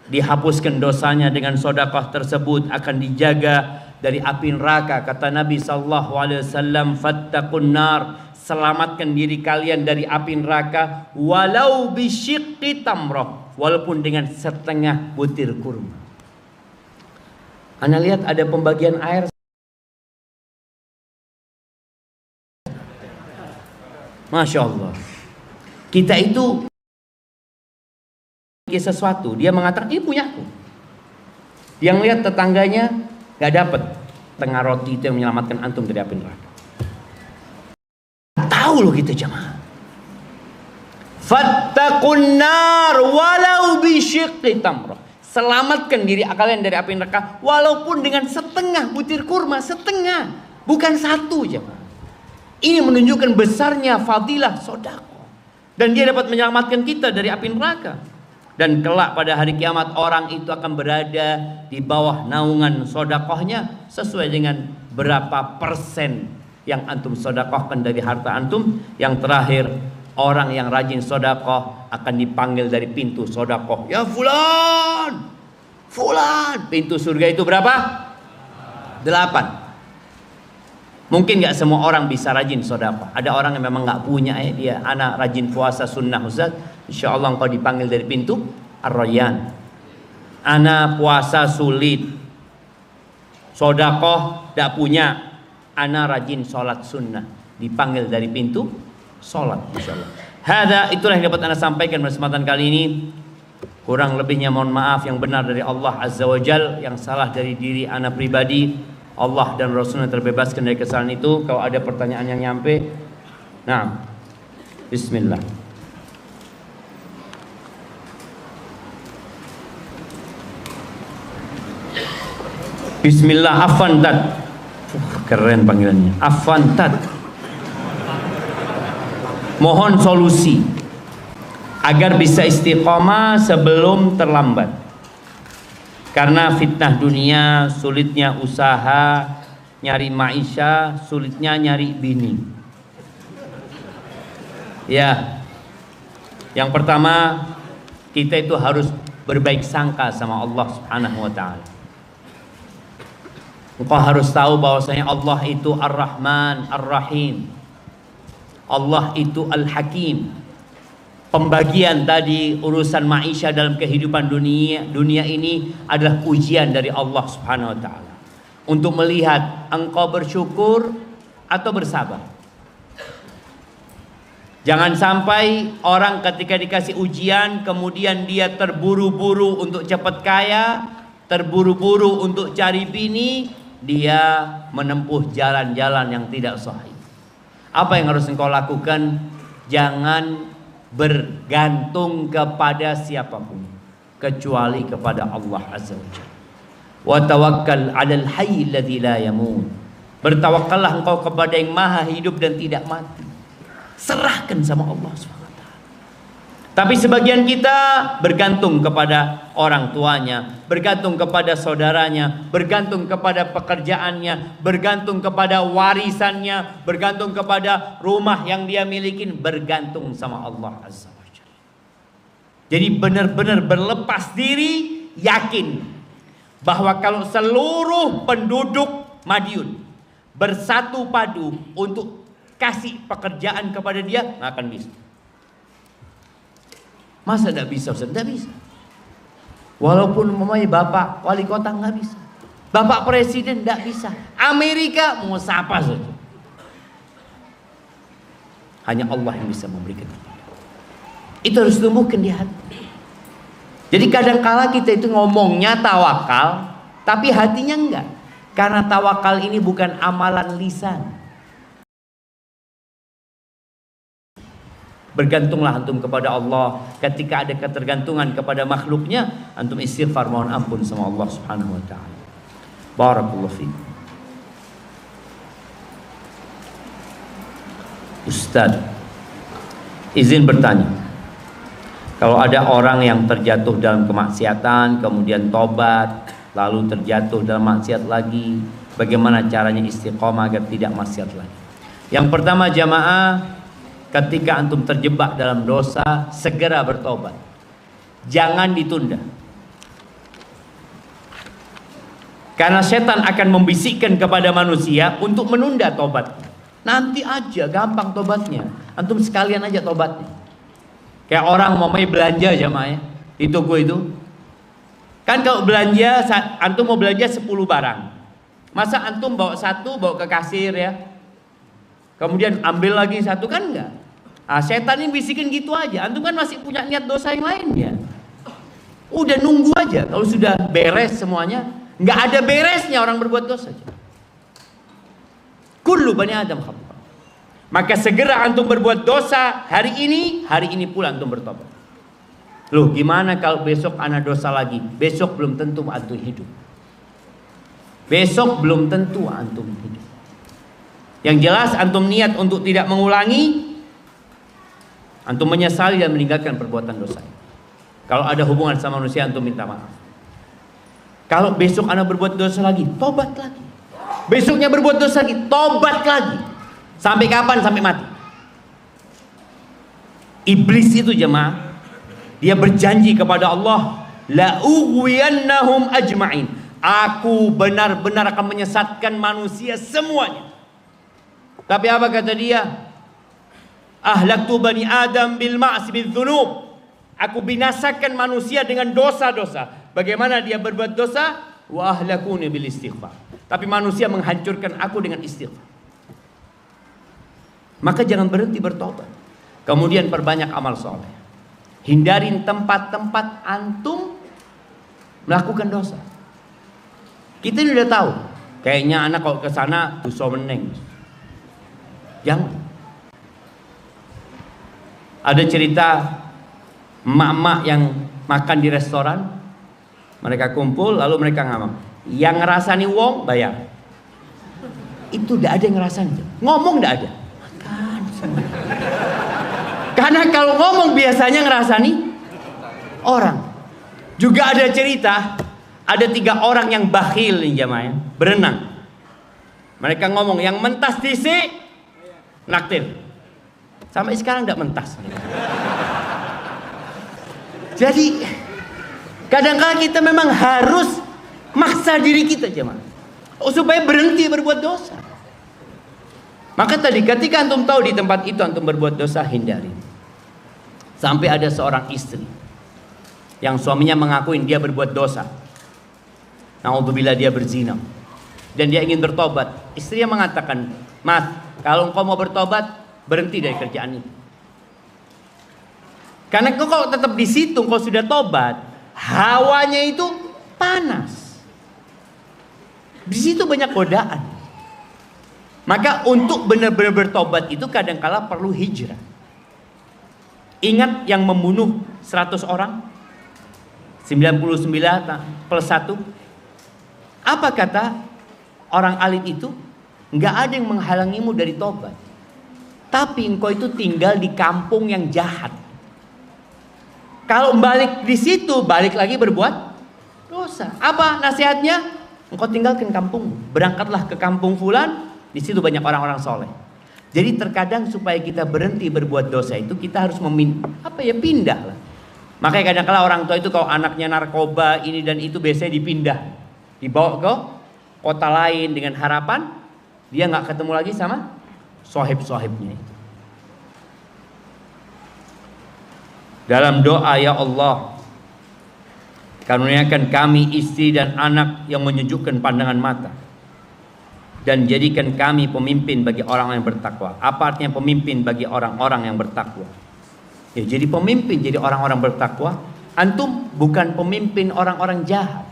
dihapuskan dosanya dengan sodakoh tersebut, akan dijaga dari api neraka. Kata Nabi SAW, fattaqun nar, selamatkan diri kalian dari api neraka, walau bisyiqqi tamrah, walaupun dengan setengah butir kurma. Anda lihat ada pembagian air. Masya Allah. Kita itu sesuatu, dia mengatakan ini punyaku. Yang lihat tetangganya gak dapat tengah roti itu yang menyelamatkan antum dari api neraka. Tahu loh kita jemaah. Fattaqun nar walau bisyiqqi tamrah. Selamatkan diri kalian dari api neraka walaupun dengan setengah butir kurma, setengah, bukan satu jemaah. Ini menunjukkan besarnya fadilah sedekah, dan dia dapat menyelamatkan kita dari api neraka. Dan kelak pada hari kiamat orang itu akan berada di bawah naungan sedekahnya sesuai dengan berapa persen yang antum sedekahkan dari harta antum. Yang terakhir, orang yang rajin sedekah akan dipanggil dari pintu sedekah. Ya fulan, fulan. Pintu surga itu berapa? 8. Mungkin gak semua orang bisa rajin sedekah. Ada orang yang memang gak punya, dia anak rajin puasa sunnah Ustaz, insya Allah engkau dipanggil dari pintu Ar-Rayyan. Anak puasa sulit, sedekah gak punya, anak rajin sholat sunnah, dipanggil dari pintu sholat, insyaallah. Hada, itulah yang dapat Anda sampaikan pada kesempatan kali ini. Kurang lebihnya mohon maaf, yang benar dari Allah Azza wa Jal, yang salah dari diri Anda pribadi. Allah dan Rasulnya terbebaskan dari kesalahan itu. Kalau ada pertanyaan yang nyampe, nah, bismillah. Bismillah, Afantat. Keren panggilannya, Afantat. Mohon solusi agar bisa istiqomah sebelum terlambat. Karena fitnah dunia, sulitnya usaha, nyari maisha, sulitnya nyari bini. Ya, yang pertama, kita itu harus berbaik sangka sama Allah Subhanahu wa ta'ala. Engkau harus tahu bahwasanya Allah itu Ar-Rahman, Ar-Rahim. Allah itu Al-Hakim. Pembagian tadi urusan maisha dalam kehidupan dunia ini adalah ujian dari Allah Subhanahu wa ta'ala untuk melihat engkau bersyukur atau bersabar. Jangan sampai orang ketika dikasih ujian kemudian dia terburu-buru untuk cepat kaya, terburu-buru untuk cari bini, dia menempuh jalan-jalan yang tidak sahih. Apa yang harus engkau lakukan? Jangan bergantung kepada siapapun kecuali kepada Allah Azza wa Jalla. Wa tawakkal 'alal hayy alladzi la yamut. Bertawakkallah engkau kepada yang maha hidup dan tidak mati. Serahkan sama Allah SWT. Tapi sebagian kita bergantung kepada orang tuanya, bergantung kepada saudaranya, bergantung kepada pekerjaannya, bergantung kepada warisannya, bergantung kepada rumah yang dia miliki, bergantung sama Allah Azza wa Jalla. Jadi benar-benar berlepas diri, yakin bahwa kalau seluruh penduduk Madiun bersatu padu untuk kasih pekerjaan kepada dia, nggak akan bisa. Masa tidak bisa, Ustaz? Tidak bisa. Walaupun umpamanya Bapak Wali Kota nggak bisa, Bapak Presiden tidak bisa, Amerika mau siapa saja. Hanya Allah yang bisa memberikan. Itu harus tumbuhkan di hati. Jadi kadang-kala kita itu ngomongnya tawakal, tapi hatinya enggak. Karena tawakal ini bukan amalan lisan. Bergantunglah antum kepada Allah. Ketika ada ketergantungan kepada makhluknya, antum istighfar, mohon ampun sama Allah Subhanahu wa ta'ala. Barakallahu fiik. Ustaz, izin bertanya. Kalau ada orang yang terjatuh dalam kemaksiatan, kemudian tobat, lalu terjatuh dalam maksiat lagi, bagaimana caranya istiqomah agar tidak maksiat lagi? Yang pertama jamaah, ketika antum terjebak dalam dosa, segera bertobat. Jangan ditunda. Karena setan akan membisikkan kepada manusia untuk menunda tobatnya. Nanti aja, gampang tobatnya. Antum sekalian aja tobatnya. Kayak orang mau belanja jamaah ya, di toko itu. Kan kalau belanja, antum mau belanja 10 barang. Masa antum bawa satu, bawa ke kasir ya, kemudian ambil lagi satu, kan enggak. Nah, setan ini bisikin gitu aja. Antum kan masih punya niat dosa yang lainnya. Udah nunggu aja. Kalau sudah beres semuanya, nggak ada beresnya orang berbuat dosa. Kullu bani Adam khata'. Maka segera antum berbuat dosa hari ini pula antum bertobat. Loh, gimana kalau besok anak dosa lagi? Besok belum tentu antum hidup. Besok belum tentu antum hidup. Yang jelas antum niat untuk tidak mengulangi, antum menyesali dan meninggalkan perbuatan dosa. Kalau ada hubungan sama manusia, antum minta maaf. Kalau besok anda berbuat dosa lagi, tobat lagi. Besoknya berbuat dosa lagi, tobat lagi. Sampai kapan? Sampai mati. Iblis itu jemaah, dia berjanji kepada Allah, la ughwiyannahum ajma'in. Aku benar-benar akan menyesatkan manusia semuanya. Tapi apa kata dia? Ahlaktu bani Adam bil ma'asi bil dzunub. Aku binasakan manusia dengan dosa-dosa. Bagaimana dia berbuat dosa? Wa ahlakuni bil istighfar. Tapi manusia menghancurkan aku dengan istighfar. Maka jangan berhenti bertobat. Kemudian perbanyak amal soleh. Hindarin tempat-tempat antum melakukan dosa. Kita ini udah tahu, kayaknya anak kalau ke sana dosa meneng. Jangan. Ada cerita emak-emak yang makan di restoran, mereka kumpul lalu mereka ngomong, yang ngerasani wong bayar. Itu tidak ada yang ngerasain, ngomong tidak ada. Makan. Karena kalau ngomong biasanya ngerasani orang. Juga ada cerita, ada 3 orang yang bakhil nih jamaah, berenang. Mereka ngomong, yang mentas disi naktir. Sampai sekarang tidak mentas. Jadi kadang-kadang kita memang harus maksa diri kita jemaah supaya berhenti berbuat dosa. Maka tadi ketika antum tahu di tempat itu antum berbuat dosa, hindari. Sampai ada seorang istri yang suaminya mengakuin dia berbuat dosa. Naudzubillah, dia berzina dan dia ingin bertobat. Istrinya mengatakan, "Mas, kalau engkau mau bertobat, berhenti dari kerjaan itu. Karena engkau kalau tetap di situ, engkau sudah tobat, hawanya itu panas. Di situ banyak godaan. Maka untuk benar-benar bertobat itu kadang-kala perlu hijrah. Ingat yang membunuh 100 orang? 99 plus 1. Apa kata orang alim itu? Enggak ada yang menghalangimu dari tobat. Tapi engkau itu tinggal di kampung yang jahat. Kalau balik di situ, balik lagi berbuat dosa. Apa nasihatnya? Engkau tinggalkan kampung, berangkatlah ke kampung fulan, di situ banyak orang-orang soleh. Jadi terkadang supaya kita berhenti berbuat dosa itu kita harus pindah lah. Makanya kadang-kala orang tua itu kalau anaknya narkoba ini dan itu biasanya dipindah, dibawa ke kota lain dengan harapan dia nggak ketemu lagi sama sohib-sohibnya itu. Dalam doa, ya Allah, karuniakan kami istri dan anak yang menyejukkan pandangan mata, dan jadikan kami pemimpin bagi orang yang bertakwa. Apa artinya pemimpin bagi orang-orang yang bertakwa? Ya, jadi pemimpin, jadi orang-orang bertakwa. Antum bukan pemimpin orang-orang jahat.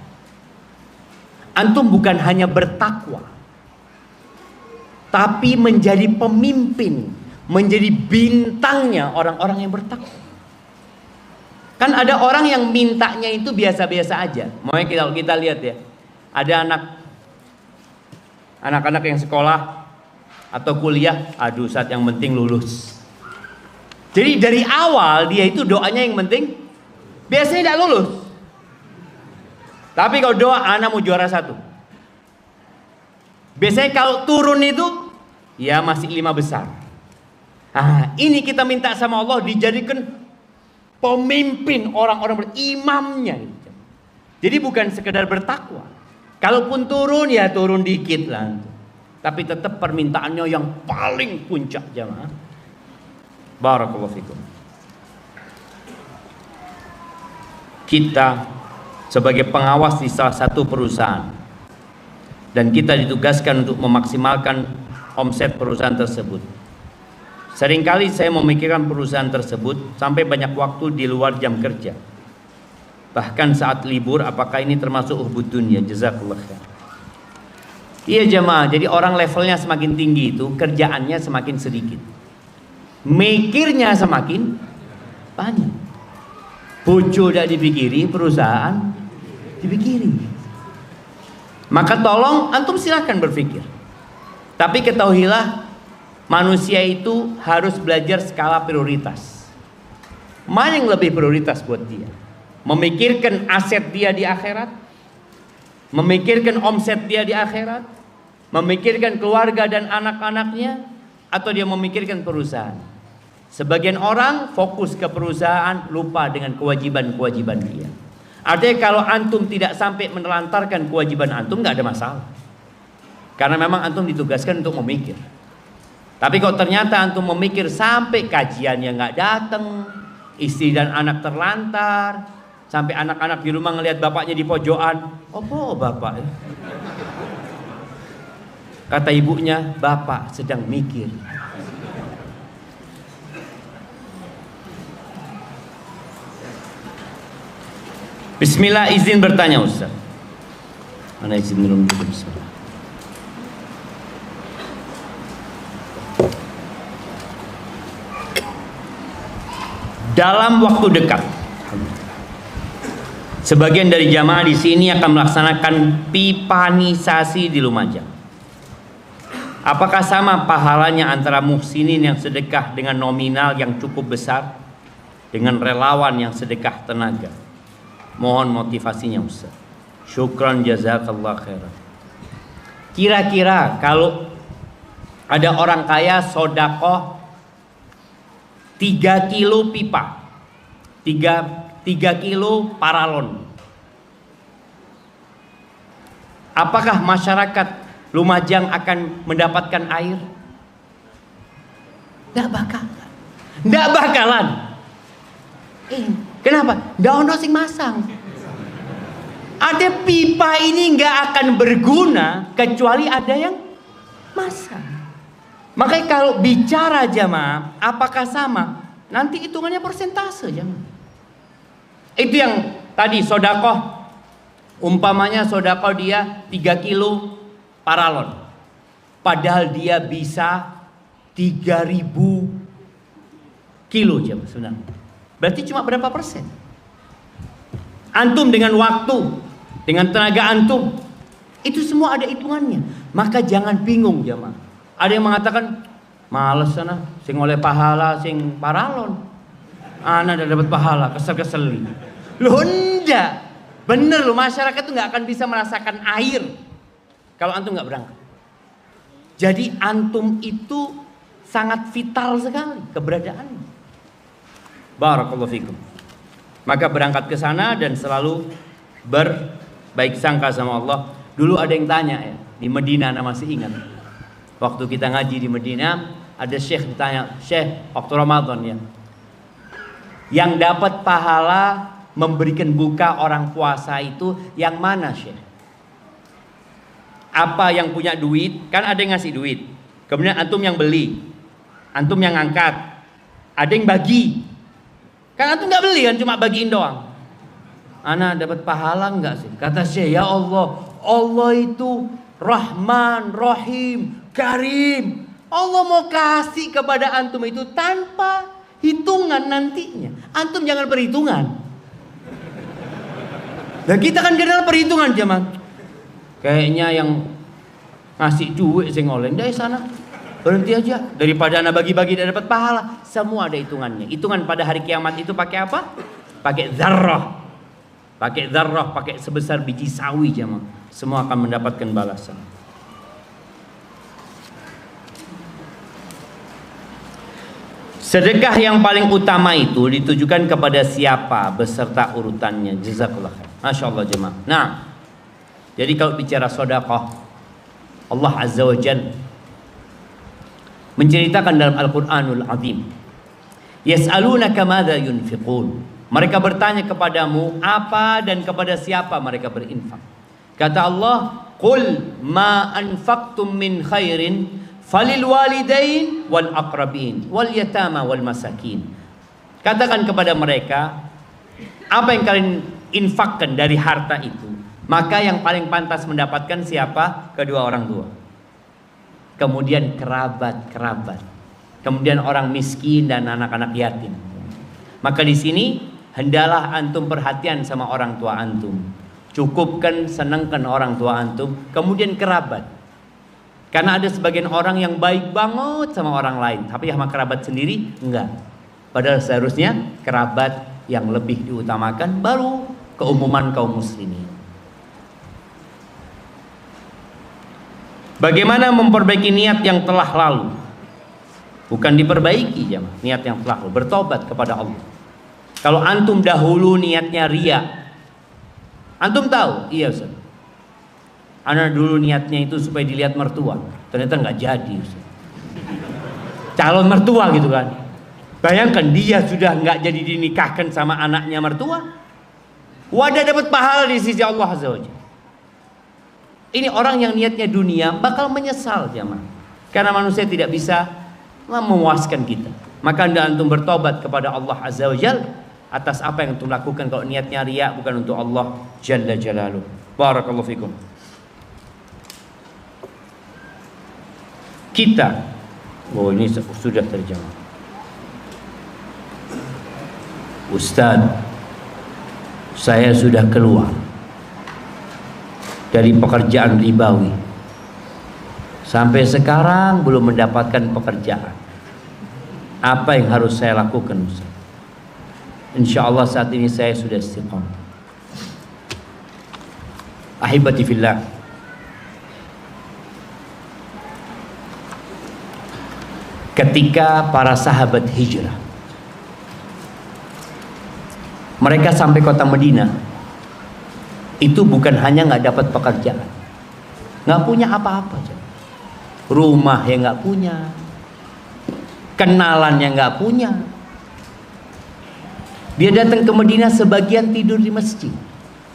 Antum bukan hanya bertakwa, tapi menjadi pemimpin, menjadi bintangnya orang-orang yang bertakwa. Kan ada orang yang mintanya itu biasa-biasa aja. Makanya kalau kita lihat ya, ada anak-anak yang sekolah atau kuliah, aduh saat yang penting lulus. Jadi dari awal dia itu doanya yang penting, biasanya tidak lulus. Tapi kalau doa anak mau juara 1, biasanya kalau turun itu ya masih 5 besar. Nah, ini kita minta sama Allah dijadikan pemimpin orang-orang berimamnya. Jadi bukan sekedar bertakwa. Kalaupun turun ya turun dikit lah. Tapi tetap permintaannya yang paling puncak jamaah. Barakallahu fikum. Kita sebagai pengawas di salah satu perusahaan dan kita ditugaskan untuk memaksimalkan omset perusahaan tersebut. Seringkali saya memikirkan perusahaan tersebut sampai banyak waktu di luar jam kerja. Bahkan saat libur, apakah ini termasuk uhbud dunia? Jazakallah khair. Iya jemaah, jadi orang levelnya semakin tinggi itu kerjaannya semakin sedikit, mikirnya semakin banyak. Bojo udah dipikiri, perusahaan dipikiri. Maka tolong antum silahkan berpikir, tapi ketahuilah manusia itu harus belajar skala prioritas. Mana yang lebih prioritas buat dia? Memikirkan aset dia di akhirat, memikirkan omset dia di akhirat, memikirkan keluarga dan anak-anaknya, atau dia memikirkan perusahaan. Sebagian orang fokus ke perusahaan, lupa dengan kewajiban-kewajiban dia. Artinya kalau antum tidak sampai menelantarkan kewajiban antum, nggak ada masalah. Karena memang antum ditugaskan untuk memikir. Tapi kalau ternyata antum memikir sampai kajiannya nggak datang, istri dan anak terlantar, sampai anak-anak di rumah ngelihat bapaknya di pojokan, "Apa bapak?" Kata ibunya, "Bapak sedang mikir." Bismillah, izin bertanya Ustaz. Mana izin dulu? Bismillah. Dalam waktu dekat, sebagian dari jamaah di sini akan melaksanakan pipanisasi di Lumajang. Apakah sama pahalanya antara muhsinin yang sedekah dengan nominal yang cukup besar dengan relawan yang sedekah tenaga? Mohon motivasinya Ustaz. Syukran jazakallah khairan. Kira-kira kalau ada orang kaya sodakoh 3 kilo pipa, 3 kilo paralon, apakah masyarakat Lumajang akan mendapatkan air? Nggak bakalan. Kenapa? Nggak ono sing masang. Ada pipa ini nggak akan berguna kecuali ada yang masang. Makanya kalau bicara jamaah, apakah sama? Nanti hitungannya persentase jamaah. Itu yang tadi sodakoh. Umpamanya sodakoh dia 3 kilo paralon. Padahal dia bisa 3.000 kilo jamaah sebenarnya. Berarti cuma berapa persen? Antum dengan waktu, dengan tenaga antum, itu semua ada hitungannya. Maka jangan bingung jamaah. Ada yang mengatakan, males sana, sing oleh pahala, sing paralon. Ana udah dapat pahala, kesel-keseli. Loh enggak, bener loh, masyarakat tuh nggak akan bisa merasakan air kalau antum nggak berangkat. Jadi antum itu sangat vital sekali keberadaannya. Barakallahu fikum. Maka berangkat ke sana dan selalu berbaik sangka sama Allah. Dulu ada yang tanya ya, di Medina, ana masih ingat. Waktu kita ngaji di Medina, ada syekh ditanya, "Syekh, waktu Ramadan ya, yang dapat pahala memberikan buka orang puasa itu yang mana, Syekh? Apa yang punya duit? Kan ada yang ngasih duit. Kemudian antum yang beli, antum yang angkat, ada yang bagi. Kan antum nggak beli kan, cuma bagiin doang. Ana dapat pahala nggak sih?" Kata Syekh, "Ya Allah, Allah itu Rahman, Rahim, Karim. Allah mau kasih kepada antum itu tanpa hitungan nantinya. Antum jangan perhitungan." Dan kita kan kenal perhitungan jemaah. Kayaknya yang ngasih duit sing oleh dari sana. Berhenti aja, daripada anak bagi-bagi dan dapat pahala. Semua ada hitungannya. Hitungan pada hari kiamat itu pakai apa? Pakai zarrah. Pakai zarrah, pakai sebesar biji sawi jemaah. Semua akan mendapatkan balasan. Sedekah yang paling utama itu ditujukan kepada siapa beserta urutannya. Jazakallah khair. Masya Allah jemaah. Nah, jadi kalau bicara sedekah, Allah Azza wa Jalla menceritakan dalam Al-Quranul Azim, "Yas'alunaka madza yunfiqun." Mereka bertanya kepadamu apa dan kepada siapa mereka berinfak. Kata Allah, "Qul ma anfaqtum min khairin falil walidain wal aqrabin wal yatama wal masakin." Katakan kepada mereka, apa yang kalian infakkan dari harta itu, maka yang paling pantas mendapatkan siapa? Kedua orang tua. Kemudian kerabat-kerabat. Kemudian orang miskin dan anak-anak yatim. Maka di sini hendalah antum perhatian sama orang tua antum. Cukupkan, senangkan orang tua antum. Kemudian kerabat. Karena ada sebagian orang yang baik banget sama orang lain, tapi sama kerabat sendiri enggak. Padahal seharusnya kerabat yang lebih diutamakan, baru keumuman kaum muslimin. Bagaimana memperbaiki niat yang telah lalu? Bukan diperbaiki jemaah, niat yang telah lalu, bertobat kepada Allah. Kalau antum dahulu niatnya ria, antum tahu, iya Ustaz, ana dulu niatnya itu supaya dilihat mertua, ternyata nggak jadi Ustaz. Calon mertua gitu kan. Bayangkan dia sudah nggak jadi dinikahkan sama anaknya mertua, wadah dapat pahala di sisi Allah Azza wa Jalla. Ini orang yang niatnya dunia bakal menyesal jemaah, karena manusia tidak bisa memuaskan kita. Maka anda antum bertobat kepada Allah Azza wa Jalla atas apa yang antum lakukan kalau niatnya riya bukan untuk Allah Jalla Jalaluh. Barakallahu fikum. Kita, oh ini sudah terjemah. Ustaz, saya sudah keluar dari pekerjaan ribawi. Sampai sekarang belum mendapatkan pekerjaan. Apa yang harus saya lakukan, Ustaz? Insya Allah saat ini saya sudah istiqamah. Ahibati fillah, ketika para sahabat hijrah, mereka sampai kota Madinah, itu bukan hanya nggak dapat pekerjaan, nggak punya apa-apa, rumah yang nggak punya, kenalan yang nggak punya. Dia datang ke Madinah, sebagian tidur di masjid.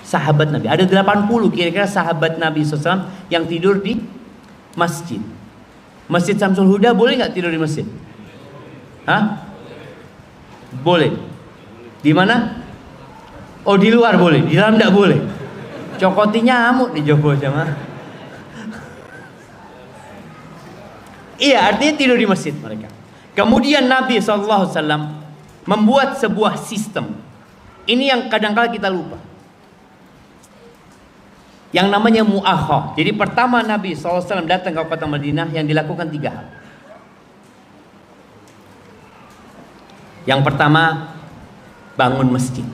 Sahabat Nabi, ada 80 kira-kira sahabat Nabi SAW yang tidur di masjid. Masjid Samsul Huda boleh nggak tidur di masjid? Hah? Boleh. Di mana? Oh, di luar boleh, di dalam nggak boleh. Cokoti nyamuk di Joko sama. Iya, artinya tidur di masjid mereka. Kemudian Nabi SAW membuat sebuah sistem. Ini yang kadang-kala kita lupa, yang namanya mu'akhah. Jadi pertama Nabi SAW datang ke kota Madinah, yang dilakukan 3 hal. Yang pertama, bangun masjid.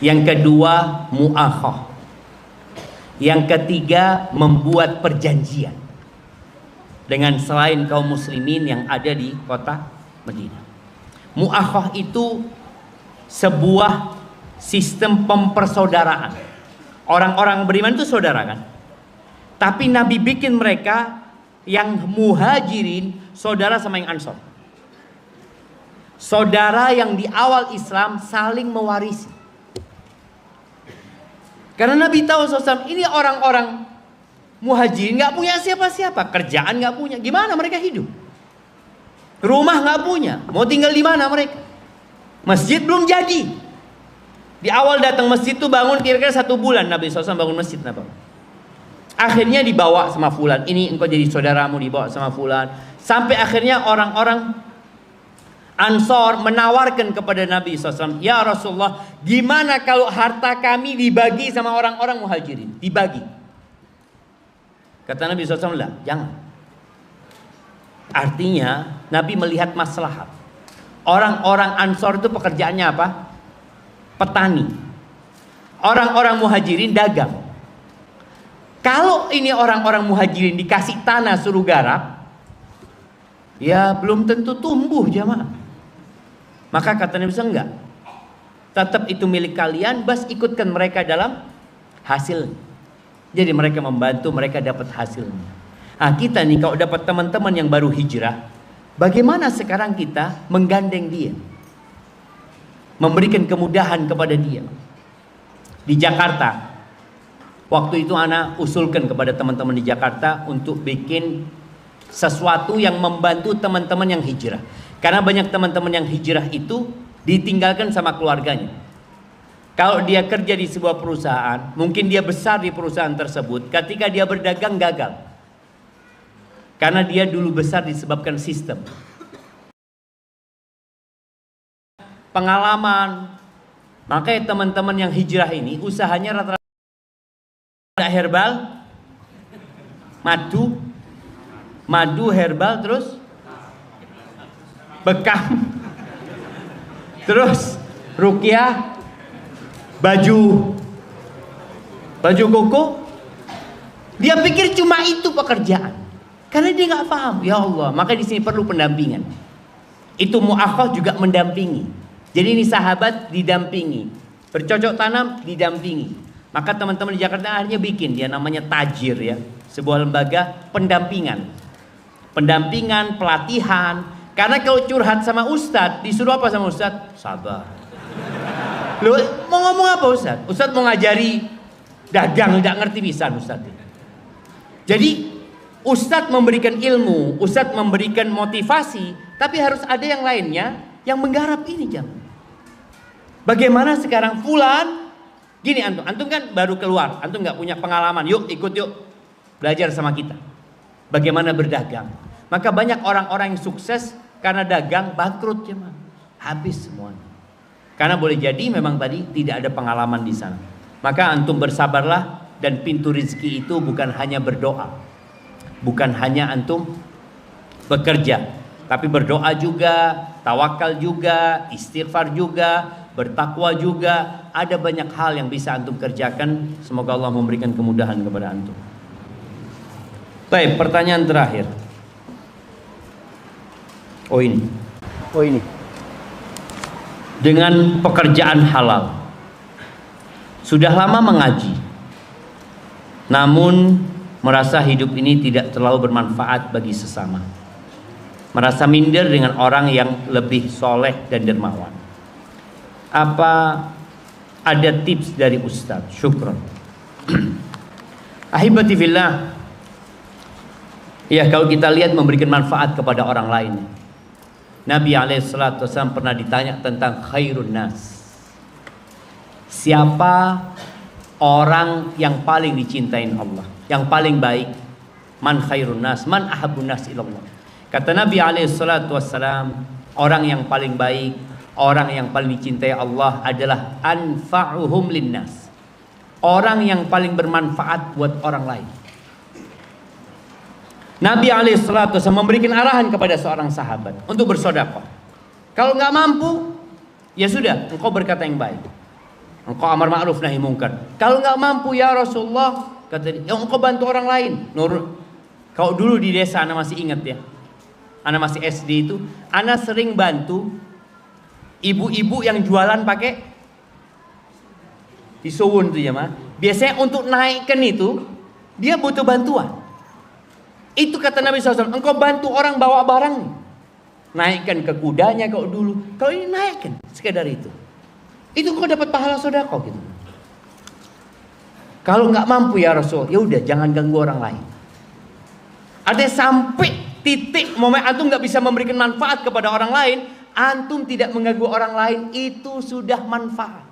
Yang kedua, mu'akhah. Yang ketiga, membuat perjanjian dengan selain kaum muslimin yang ada di kota Madinah. Mu'akhah itu sebuah sistem pempersaudaraan. Orang-orang beriman itu saudara kan? Tapi Nabi bikin mereka yang muhajirin saudara sama yang ansor. Saudara yang di awal Islam saling mewarisi. Karena Nabi tahu SAW ini orang-orang muhajirin nggak punya siapa-siapa, kerjaan nggak punya, gimana mereka hidup? Rumah nggak punya, mau tinggal di mana mereka? Masjid belum jadi. Di awal datang masjid itu bangun kira-kira 1 bulan Nabi SAW bangun masjid. Akhirnya dibawa sama fulan, ini engkau jadi saudaramu, dibawa sama fulan. Sampai akhirnya orang-orang Ansor menawarkan kepada Nabi SAW, ya Rasulullah, gimana kalau harta kami dibagi sama orang-orang muhajirin? Dibagi. Kata Nabi SAW, lah, jangan. Artinya Nabi melihat maslahat. Orang-orang Ansor itu pekerjaannya apa? Petani. Orang-orang muhajirin dagang. Kalau ini orang-orang muhajirin dikasih tanah suruh garap, ya belum tentu tumbuh jamaah. Maka kata Nabi SAW, enggak, tetap itu milik kalian, bas ikutkan mereka dalam hasil. Jadi mereka membantu, mereka dapat hasilnya. Nah, kita nih kalau dapat teman-teman yang baru hijrah, bagaimana sekarang kita menggandeng dia, memberikan kemudahan kepada dia. Di Jakarta, waktu itu anak usulkan kepada teman-teman di Jakarta untuk bikin sesuatu yang membantu teman-teman yang hijrah. Karena banyak teman-teman yang hijrah itu ditinggalkan sama keluarganya. Kalau dia kerja di sebuah perusahaan, mungkin dia besar di perusahaan tersebut, ketika dia berdagang gagal. Karena dia dulu besar disebabkan sistem. Pengalaman. Makanya teman-teman yang hijrah ini usahanya rata-rata herbal, madu herbal, terus bekam, terus ruqyah, baju koko. Dia pikir cuma itu pekerjaan. Karena dia nggak paham, ya Allah. Maka di sini perlu pendampingan. Itu mu'akhah juga mendampingi. Jadi ini sahabat didampingi, bercocok tanam didampingi. Maka teman-teman di Jakarta akhirnya bikin dia namanya Tajir ya, sebuah lembaga pendampingan, pelatihan. Karena kalau curhat sama ustadz, disuruh apa sama ustadz? Sabar. Lu mau ngomong apa ustadz? Ustadz mau ngajari dagang, tidak ngerti pisan ustadz. Jadi ustadz memberikan ilmu, ustadz memberikan motivasi, tapi harus ada yang lainnya yang menggarap ini jam. Bagaimana sekarang fulan? Gini antum kan baru keluar, antum nggak punya pengalaman. Yuk ikut yuk, belajar sama kita. Bagaimana berdagang? Maka banyak orang-orang yang sukses karena dagang bangkrut ya, habis semuanya. Karena boleh jadi memang tadi tidak ada pengalaman di sana. Maka antum bersabarlah, dan pintu rezeki itu bukan hanya berdoa, bukan hanya antum bekerja, tapi berdoa juga, tawakal juga, istighfar juga, bertakwa juga. Ada banyak hal yang bisa antum kerjakan. Semoga Allah memberikan kemudahan kepada antum. Baik, pertanyaan terakhir. Oh ini. Dengan pekerjaan halal, sudah lama mengaji, namun merasa hidup ini tidak terlalu bermanfaat bagi sesama. Merasa minder dengan orang yang lebih soleh dan dermawan. Apa ada tips dari Ustadz? Syukron. Ahibati fillah. Ya, kalau kita lihat memberikan manfaat kepada orang lain. Nabi SAW pernah ditanya tentang khairun nas. Siapa orang yang paling dicintain Allah, yang paling baik? Man khairun nas, man ahabun nas ilallah. Kata Nabi SAW, orang yang paling baik, orang yang paling dicintai Allah adalah anfa'uhum linnas, orang yang paling bermanfaat buat orang lain. Nabi SAW memberikan arahan kepada seorang sahabat untuk bersedekah. Kalau nggak mampu, ya sudah, engkau berkata yang baik, engkau amar ma'ruf nahi mungkar. Kalau nggak mampu ya Rasulullah, kata dia, ya engkau bantu orang lain. Kalau dulu di desa, ana masih ingat ya, ana masih SD itu, ana sering bantu ibu-ibu yang jualan pakai disuwun tuh ya mah. Biasanya untuk naikkan itu dia butuh bantuan. Itu kata Nabi SAW, engkau bantu orang bawa barang nih, naikkan ke kudanya kau dulu. Kalau ini naikkan sekedar itu engkau dapat pahala sedekah gitu. Kalau nggak mampu ya Rasul, ya udah jangan ganggu orang lain. Ada sampai titik momen antum nggak bisa memberikan manfaat kepada orang lain, antum tidak mengganggu orang lain, itu sudah manfaat.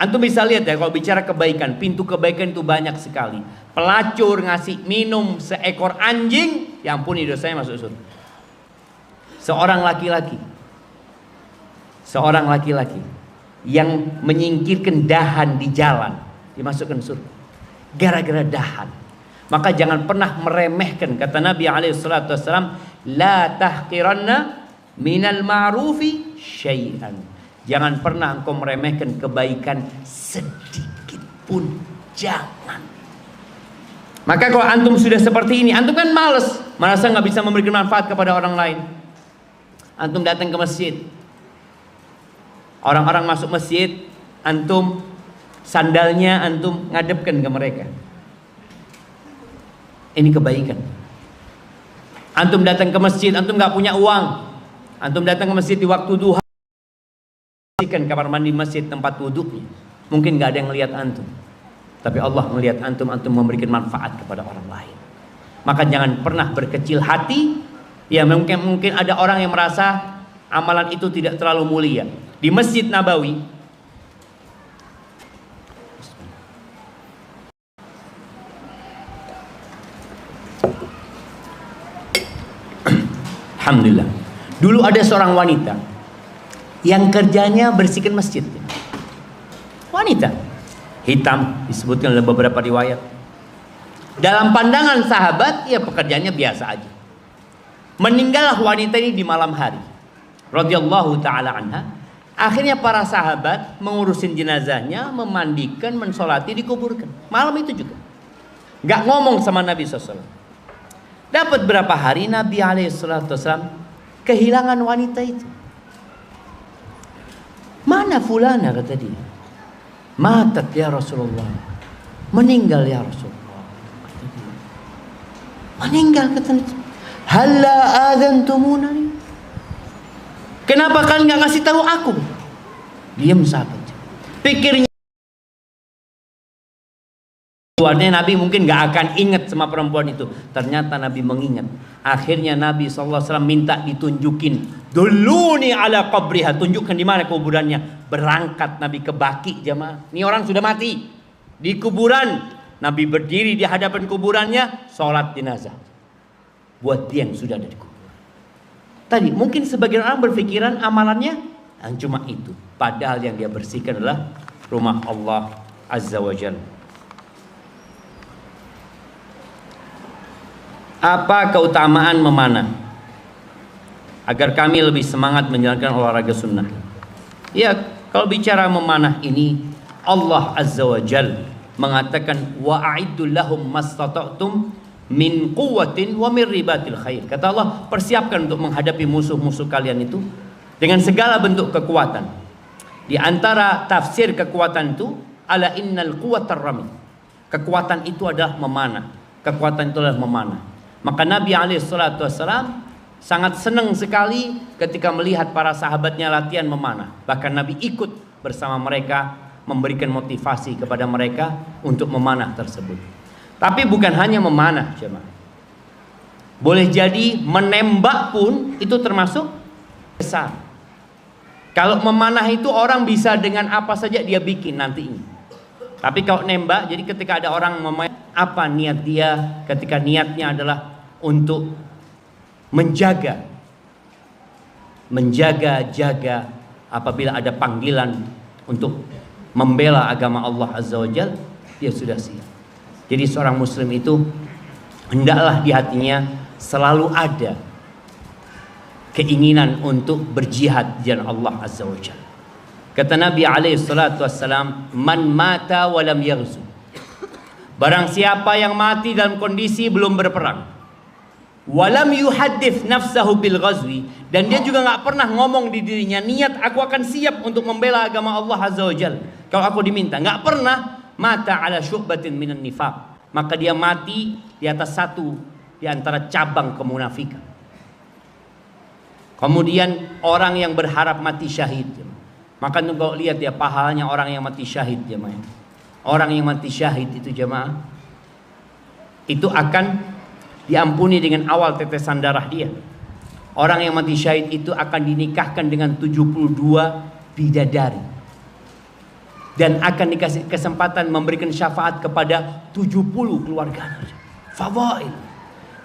Antum bisa lihat ya, kalau bicara kebaikan, pintu kebaikan itu banyak sekali. Pelacur ngasih minum seekor anjing, ya ampun, dosanya masuk surga. Seorang laki-laki yang menyingkirkan dahan di jalan, dimasukkan surga gara-gara dahan. Maka jangan pernah meremehkan, kata Nabi SAW, la tahqiranna minal ma'rufi syai'an. Jangan pernah engkau meremehkan kebaikan sedikit pun, jangan. Maka kalau antum sudah seperti ini, antum kan malas, merasa nggak bisa memberikan manfaat kepada orang lain. Antum datang ke masjid, orang-orang masuk masjid, antum sandalnya antum ngadepkan ke mereka. Ini kebaikan. Antum datang ke masjid, antum nggak punya uang, antum datang ke masjid di waktu duha, kamar mandi masjid tempat wuduknya, mungkin nggak ada yang melihat antum, tapi Allah melihat antum memberikan manfaat kepada orang lain. Maka jangan pernah berkecil hati. Ya mungkin ada orang yang merasa amalan itu tidak terlalu mulia. Di Masjid Nabawi, alhamdulillah, dulu ada seorang wanita yang kerjanya bersihkan masjid. Wanita hitam, disebutkan dalam beberapa riwayat. Dalam pandangan sahabat, ya pekerjaannya biasa aja. Meninggallah wanita ini di malam hari, radhiyallahu taala anha. Akhirnya para sahabat mengurusin jenazahnya, memandikan, mensolati, dikuburkan. Malam itu juga nggak ngomong sama Nabi SAW. Dapat berapa hari Nabi SAW kehilangan wanita itu. Mana fulana, kata dia. Matat ya Rasulullah, meninggal ya Rasulullah, kata dia. Meninggal, kata dia. Halla adzantumunani, kenapa kalian nggak ngasih tahu aku? Diam sahabat. Pikirnya Artinya Nabi mungkin gak akan ingat sama perempuan itu. Ternyata Nabi mengingat. Akhirnya Nabi SAW minta ditunjukin. Duluni ala qabriha. Tunjukkan di mana kuburannya. Berangkat Nabi ke Baqi jemaah. Ini orang sudah mati. Di kuburan. Nabi berdiri di hadapan kuburannya. Sholat jenazah. Buat dia yang sudah ada di kuburan. Tadi mungkin sebagian orang berpikiran amalannya yang cuma itu. Padahal yang dia bersihkan adalah rumah Allah Azza wa Jalla. Apa keutamaan memanah? Agar kami lebih semangat menjalankan olahraga sunnah. Ya, kalau bicara memanah ini, Allah Azza wa Jal mengatakan wa'iddu lahum mastata'tum min quwwatin wa min ribatil khair. Kata Allah, persiapkan untuk menghadapi musuh-musuh kalian itu dengan segala bentuk kekuatan. Di antara tafsir kekuatan itu, ala innal quwwatar rami. Kekuatan itu adalah memanah. Kekuatan itu adalah memanah. Maka Nabi SAW sangat senang sekali ketika melihat para sahabatnya latihan memanah. Bahkan Nabi ikut bersama mereka, memberikan motivasi kepada mereka untuk memanah tersebut. Tapi bukan hanya memanah, jemaah. Boleh jadi menembak pun itu termasuk besar. Kalau memanah itu orang bisa dengan apa saja dia bikin nantinya. Tapi kalau nembak, jadi ketika ada orang memain, apa niat dia? Ketika niatnya adalah untuk menjaga apabila ada panggilan untuk membela agama Allah Azza wa Jalla, dia sudah siap. Jadi seorang muslim itu hendaklah di hatinya selalu ada keinginan untuk berjihad di jalan Allah Azza wa Jalla. Kata Nabi SAW, man mata walam yaghzu. Barang siapa yang mati dalam kondisi belum berperang, walam yuhaddits nafsahu bil ghazwi, dan dia juga nggak pernah ngomong di dirinya niat aku akan siap untuk membela agama Allah Azza wa Jalla kalau aku diminta, nggak pernah, mata ala syu'batin minan nifaq, maka dia mati di atas satu di antara cabang kemunafikan. Kemudian orang yang berharap mati syahid, maka kalau lihat ya pahalanya orang yang mati syahid jemaah. Orang yang mati syahid itu jemaah, itu akan diampuni dengan awal tetesan darah dia. Orang yang mati syahid itu akan dinikahkan dengan 72 bidadari. Dan akan dikasih kesempatan memberikan syafaat kepada 70 keluarganya. Fadail.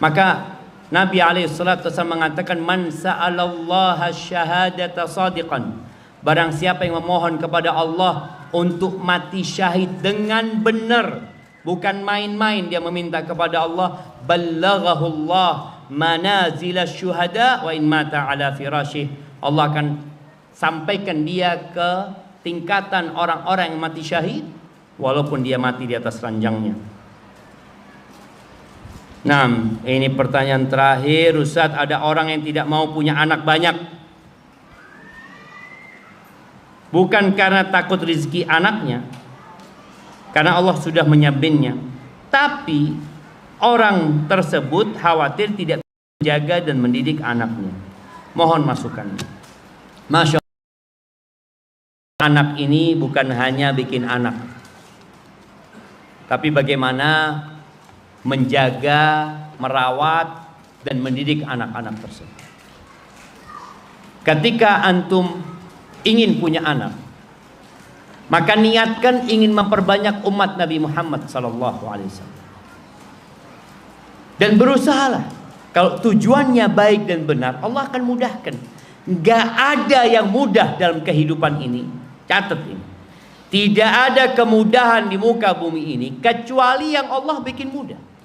Maka Nabi SAW mengatakan, man sa'alallaha syahadata sadiqan. Barang siapa yang memohon kepada Allah untuk mati syahid dengan benar, bukan main-main dia meminta kepada Allah, ballaghahullah manazil syuhada wa in mata ala firasyih. Allah akan sampaikan dia ke tingkatan orang-orang yang mati syahid walaupun dia mati di atas ranjangnya. Nah, ini pertanyaan terakhir, Ustaz. Ada orang yang tidak mau punya anak banyak, bukan karena takut rezeki anaknya, karena Allah sudah menyabinnya, tapi orang tersebut khawatir tidak menjaga dan mendidik anaknya. Mohon masukannya. Masya Allah, anak ini bukan hanya bikin anak, tapi bagaimana menjaga, merawat, dan mendidik anak-anak tersebut. Ketika antum ingin punya anak, maka niatkan ingin memperbanyak umat Nabi Muhammad SAW. Dan berusahalah. Kalau tujuannya baik dan benar, Allah akan mudahkan. Gak ada yang mudah dalam kehidupan ini. Catat ini. Tidak ada kemudahan di muka bumi ini kecuali yang Allah bikin mudah.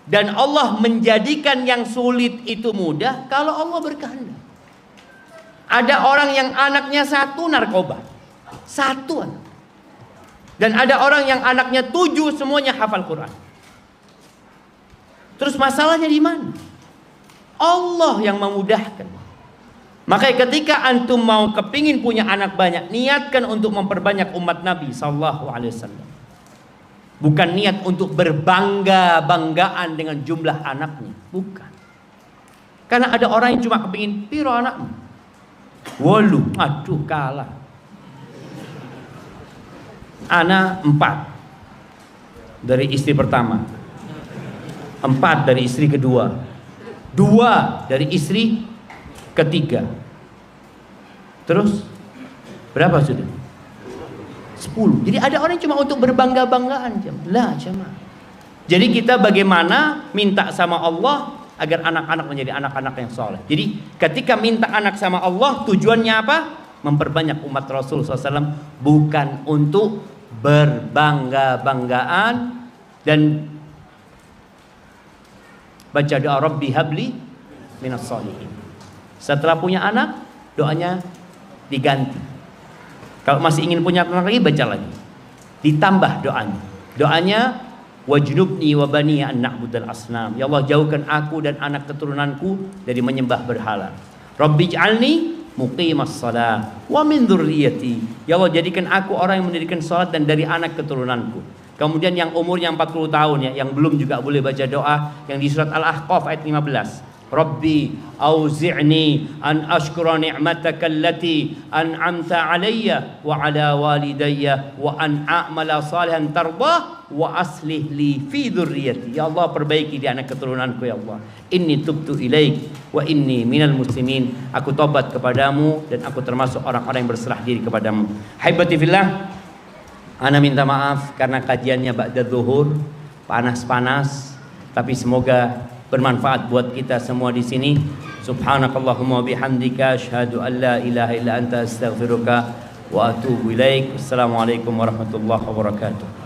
Dan Allah menjadikan yang sulit itu mudah kalau Allah berkehendak. Ada orang yang anaknya satu narkoba, satu anak. Dan ada orang yang anaknya 7 semuanya hafal Quran. Terus masalahnya di mana? Allah yang memudahkan. Makanya ketika antum mau kepingin punya anak banyak, niatkan untuk memperbanyak umat Nabi SAW. Bukan niat untuk berbangga-banggaan dengan jumlah anaknya, bukan. Karena ada orang yang cuma kepingin piro anakmu. Walu, aduh kalah. Anak 4. dari istri pertama, 4 dari istri kedua, 2 dari istri ketiga. Terus berapa sudah? 10. Jadi ada orang cuma untuk berbangga-banggaan. Lah jemaah. Jadi kita bagaimana minta sama Allah agar anak-anak menjadi anak-anak yang soleh. Jadi ketika minta anak sama Allah, tujuannya apa? Memperbanyak umat Rasul SAW, bukan untuk berbangga-banggaan dan baca doa Rabbi habli minas sholihin. Setelah punya anak, doanya diganti. Kalau masih ingin punya anak lagi, baca lagi. Ditambah doanya. Doanya wajnubni wa bani an na'budal asnam. Ya Allah, jauhkan aku dan anak keturunanku dari menyembah berhala. Rabbi ij'alni muqimas shalah wa min dzurriyyati. Ya Allah, jadikan aku orang yang mendirikan salat dan dari anak keturunanku. Kemudian yang umurnya 40 tahun ya, yang belum juga boleh baca doa yang di surat Al-Ahqaf ayat 15. Rabbi auzi'ni an ashkura ni'mataka allati an'amta alayya wa ala walidayya wa an a'mala salihan tardah wa aslih li fi dzurriyyati. Ya Allah, perbaiki di anak keturunanku ya Allah. Inni tubtu ilaik wa inni minal muslimin. Aku tobat kepadamu dan aku termasuk orang-orang yang berserah diri kepadamu. Haibati fillah, ana minta maaf karena kajiannya ba'da zuhur, panas-panas, tapi semoga bermanfaat buat kita semua di sini. Subhanakallahumma bihamdika asyhadu an la ilaha illa anta astaghfiruka wa atubu ilaik. Assalamualaikum warahmatullahi wabarakatuh.